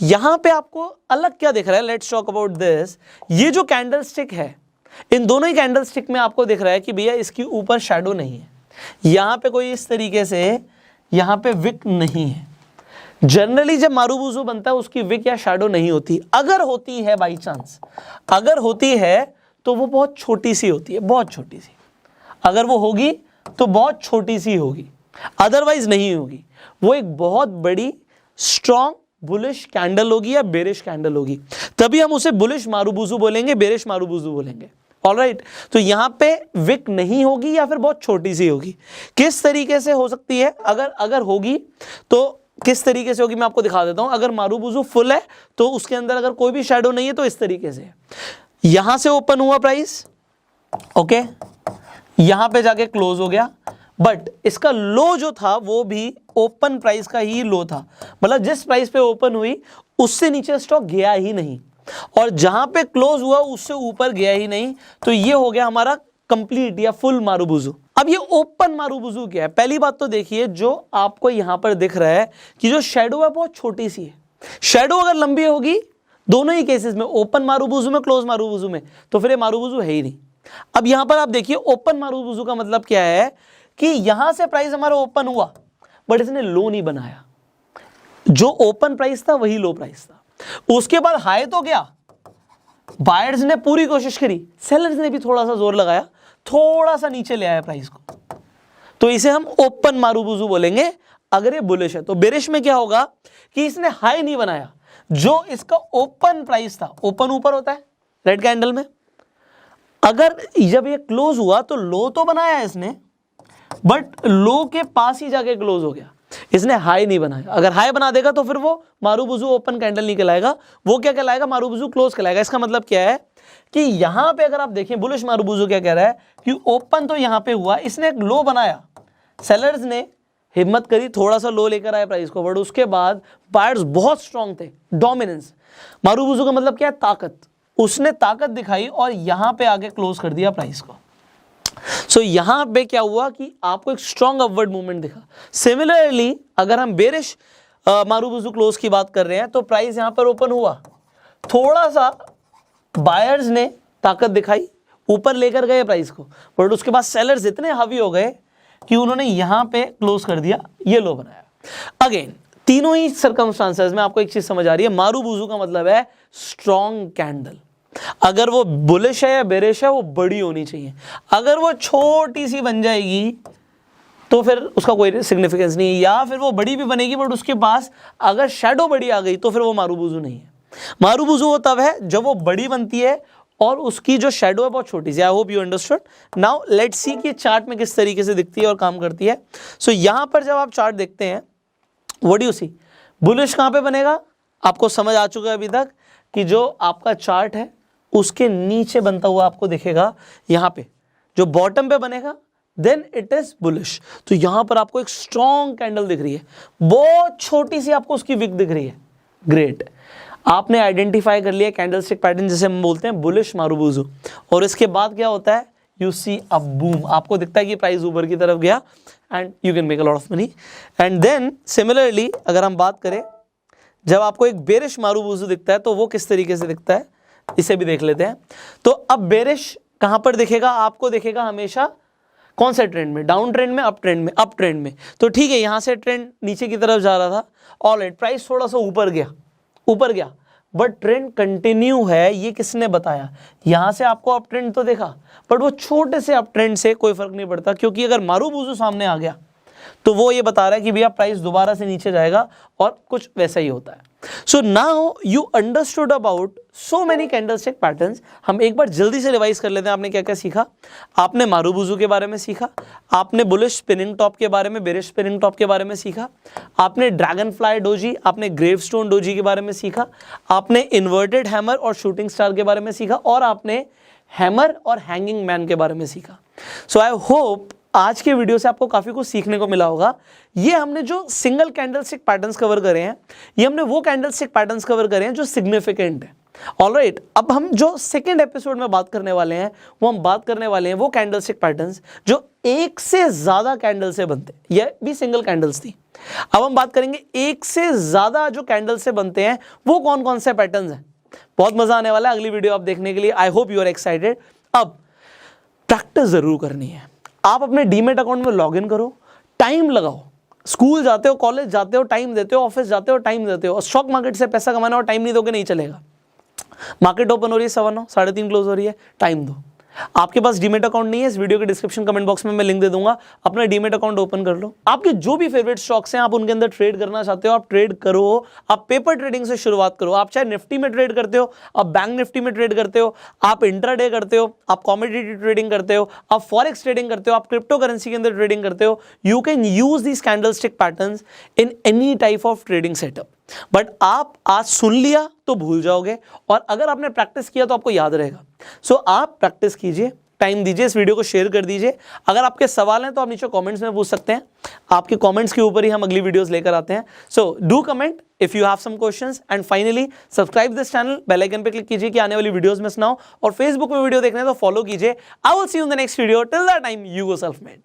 यहां पे आपको अलग क्या दिख रहा है, लेट्स टॉक अबाउट दिस। ये जो कैंडलस्टिक है, इन दोनों ही कैंडलस्टिक में आपको दिख रहा है कि भैया इसके ऊपर शैडो नहीं है, यहां पे कोई इस तरीके से यहां पे विक नहीं है। जनरली जब मारुबुजु बनता है उसकी विक या शैडो नहीं होती, अगर होती है बाई चांस, अगर होती है तो वो बहुत छोटी सी होती है, बहुत छोटी सी। अगर वो होगी तो बहुत छोटी सी होगी, अदरवाइज नहीं होगी। वो एक बहुत बड़ी स्ट्रॉन्ग बुलिश कैंडल होगी या बेरिश कैंडल होगी, तभी हम उसे बुलिश मारुबुजु बोलेंगे, बेरिश मारुबुजु बोलेंगे। ऑलराइट, तो यहां पे विक नहीं होगी या फिर बहुत छोटी सी होगी। किस तरीके से हो सकती है, अगर होगी तो किस तरीके से होगी मैं आपको दिखा देता हूं। अगर मारुबुजु फुल है तो उसके अंदर अगर कोई भी शैडो नहीं है तो इस तरीके से यहां से ओपन हुआ प्राइस, ओके, यहां पे जाके क्लोज हो गया, बट इसका लो जो था वो भी ओपन प्राइस का ही लो था, मतलब जिस प्राइस पे ओपन हुई उससे नीचे स्टॉक गया ही नहीं, और जहां पे क्लोज हुआ उससे ऊपर गया ही नहीं। तो ये हो गया हमारा कंप्लीट या फुल मारुबुजु। अब ये ओपन मारुबुजु क्या है, पहली बात तो देखिए जो आपको यहां पर दिख रहा है कि जो शैडो है बहुत छोटी सी है। शैडो अगर लंबी होगी दोनों ही केसेस में, ओपन मारुबुजु में, क्लोज मारुबुजु में, तो फिर ये मारुबुजु है ही नहीं। अब यहां पर आप देखिए ओपन मारुबुजु का मतलब क्या है कि यहां से प्राइस हमारा ओपन हुआ बट इसने लो नहीं बनाया, जो ओपन प्राइस था वही लो प्राइस था। उसके बाद हाई तो गया, बायर्स ने पूरी कोशिश करी, सेलर्स ने भी थोड़ा सा जोर लगाया, थोड़ा सा नीचे ले आया प्राइस को, तो इसे हम ओपन मारुबुजु बोलेंगे अगर ये बुलिश है। तो बेरिश में क्या होगा कि इसने हाई नहीं बनाया, जो इसका ओपन प्राइस था, ओपन ऊपर होता है रेड कैंडल में, अगर जब ये क्लोज हुआ तो लो तो बनाया इसने बट लो के पास ही जाके क्लोज हो गया, इसने हाई नहीं बनाया। अगर हाई बना देगा तो फिर वो मारुबुजु ओपन कैंडल नहीं कहलाएगा, वो क्या कहलाएगा, मारुबुजु क्लोज कहलाएगा। इसका मतलब क्या है कि यहां पे अगर आप देखें बुलिश मारुबुजु क्या कह रहा है कि ओपन तो यहां पे हुआ, इसने एक लो बनाया, सेलर्स ने हिम्मत करी, थोड़ा सा लो लेकर आए प्राइस को, बट उसके बाद बायर्स बहुत स्ट्रांग थे, डोमिनेंस। मारुबुजु का मतलब क्या है, ताकत। उसने ताकत दिखाई और यहां पे आगे क्लोज कर दिया प्राइस को। सो यहां पे क्या हुआ कि आपको एक स्ट्रॉन्ग अपवर्ड मूवमेंट दिखा। सिमिलरली अगर हम बेरिश मारुबुजु क्लोज की बात कर रहे हैं तो प्राइस यहां पर ओपन हुआ, थोड़ा सा बायर्स ने ताकत दिखाई, ऊपर लेकर गए प्राइस को, बट उसके बाद सेलर्स इतने हावी हो गए कि उन्होंने यहां पे क्लोज कर दिया, ये लो बनाया। अगेन तीनों ही सर्कमस्टांसेस में आपको एक चीज समझ आ रही है, मारुबुजू का मतलब है स्ट्रॉन्ग कैंडल। अगर वो बुलिश है या बेरिश है, वो बड़ी होनी चाहिए। अगर वो छोटी सी बन जाएगी तो फिर उसका कोई सिग्निफिकेंस नहीं है, या फिर वो बड़ी भी बनेगी बट उसके पास अगर शैडो बड़ी आ गई तो फिर वो मारुबुजू नहीं है। मारुबुजू वो तब है जब वो बड़ी बनती है और उसकी जो शैडो है बहुत छोटी सी। I hope you understood. Now let's see कि चार्ट में किस तरीके से दिखती है और काम करती है। सो यहां पर जब आप चार्ट देखते हैं, what do you see, bullish कहां पे बनेगा? आपको समझ आ चुका है अभी तक कि जो आपका चार्ट है उसके नीचे बनता हुआ आपको दिखेगा, यहां पे जो बॉटम पे बनेगा देन इट इज बुलिश। तो यहां पर आपको एक स्ट्रॉन्ग कैंडल दिख रही है, बहुत छोटी सी आपको उसकी विक दिख रही है। ग्रेट, आपने आइडेंटिफाई कर लिया कैंडलस्टिक पैटर्न जिसे हम बोलते हैं बुलिश मारुबुजू। और इसके बाद क्या होता है, यू सी अ बूम, आपको दिखता है कि प्राइस ऊपर की तरफ गया and you can make a lot of money. And then similarly अगर हम बात करें, जब आपको एक बेरिश मारुबुजू दिखता है तो वो किस तरीके से दिखता है, इसे भी देख लेते हैं। तो अब बेरिश कहां पर दिखेगा? आपको दिखेगा हमेशा कौन से ट्रेंड में? डाउन ट्रेंड में, अप ट्रेंड में? अप ट्रेंड में। तो ठीक है, यहां से ट्रेंड नीचे की तरफ जा रहा था, ऑलराइट, प्राइस थोड़ा सा ऊपर गया बट ट्रेंड कंटिन्यू है। ये किसने बताया? यहां से आपको अप ट्रेंड तो देखा बट वो छोटे से अप ट्रेंड से कोई फर्क नहीं पड़ता, क्योंकि अगर मारुबुजू सामने आ गया तो वो ये बता रहा है कि भैया प्राइस दोबारा से नीचे जाएगा, और कुछ वैसा ही होता है। So now you understood about so many candlestick patterns. हम एक बार जल्दी से रिवाइज कर लेते हैं। आपने क्या क्या सीखा? आपने मारुबुजू के बारे में सीखा, आपने बुलिश स्पिनिंग टॉप के बारे में, बेरिश स्पिनिंग टॉप के बारे में सीखा, आपने ड्रैगन फ्लाई डोजी, आपने ग्रेवस्टोन डोजी के बारे में सीखा, आपने इन्वर्टेड हैमर और शूटिंग स्टार के बारे में सीखा, और आपने हैमर और हैंगिंग मैन के बारे में सीखा। सो आई होप आज के वीडियो से आपको काफी कुछ सीखने को मिला होगा। ये हमने जो सिंगल कैंडलस्टिक पैटर्न्स कवर करे हैं, ये हमने वो कैंडलस्टिक पैटर्न्स कवर करे हैं जो सिग्निफिकेंट है। ऑलराइट, अब हम जो सेकंड एपिसोड में बात करने वाले हैं, वो हम बात करने वाले हैं वो कैंडलस्टिक पैटर्न्स जो एक से ज्यादा कैंडल से बनते हैं। ये भी सिंगल कैंडल्स थी। अब हम बात करेंगे एक से ज्यादा जो कैंडल से बनते हैं वो कौन कौन से पैटर्न्स हैं। बहुत मजा आने वाला है अगली वीडियो आप देखने के लिए। I hope you are excited. अब प्रैक्टिस जरूर करनी है। आप अपने डीमेट अकाउंट में लॉगिन करो, टाइम लगाओ। स्कूल जाते हो, कॉलेज जाते हो, टाइम देते हो, ऑफिस जाते हो, टाइम देते हो, और स्टॉक मार्केट से पैसा कमाना और टाइम नहीं दोगे नहीं चलेगा। मार्केट ओपन हो रही है 9:15, 3:30 क्लोज हो रही है, टाइम दो। आपके पास डीमेट अकाउंट नहीं है, इस वीडियो के डिस्क्रिप्शन कमेंट बॉक्स में मैं लिंक दे दूंगा, अपना डीमेट अकाउंट ओपन कर लो। आपके जो भी फेवरेट स्टॉक्स हैं आप उनके अंदर ट्रेड करना चाहते हो, आप ट्रेड करो। आप पेपर ट्रेडिंग से शुरुआत करो। आप चाहे निफ्टी में ट्रेड करते हो, आप बैंक निफ्टी में ट्रेड करते हो, आप इंट्राडे करते हो, आप कमोडिटी ट्रेडिंग करते हो, आप फॉरेक्स ट्रेडिंग करते हो, आप क्रिप्टो करेंसी के अंदर ट्रेडिंग करते हो, you can use these candlestick patterns in any type of trading setup. But आप आज सुन लिया तो भूल जाओगे, और अगर आपने प्रैक्टिस किया तो आपको याद रहेगा। सो आप प्रैक्टिस कीजिए, टाइम दीजिए, इस वीडियो को शेयर कर दीजिए। अगर आपके सवाल हैं तो आप नीचे कमेंट्स में पूछ सकते हैं। आपके कमेंट्स के ऊपर ही हम अगली वीडियोस लेकर आते हैं। So do comment if you have some questions, and finally subscribe this channel, bell icon पे क्लिक कीजिए कि आने वाली वीडियोस मिस ना हो, और फेसबुक में वीडियो देखने हैं तो फॉलो कीजिए। I will see you in the next video. Till that time, you go self made.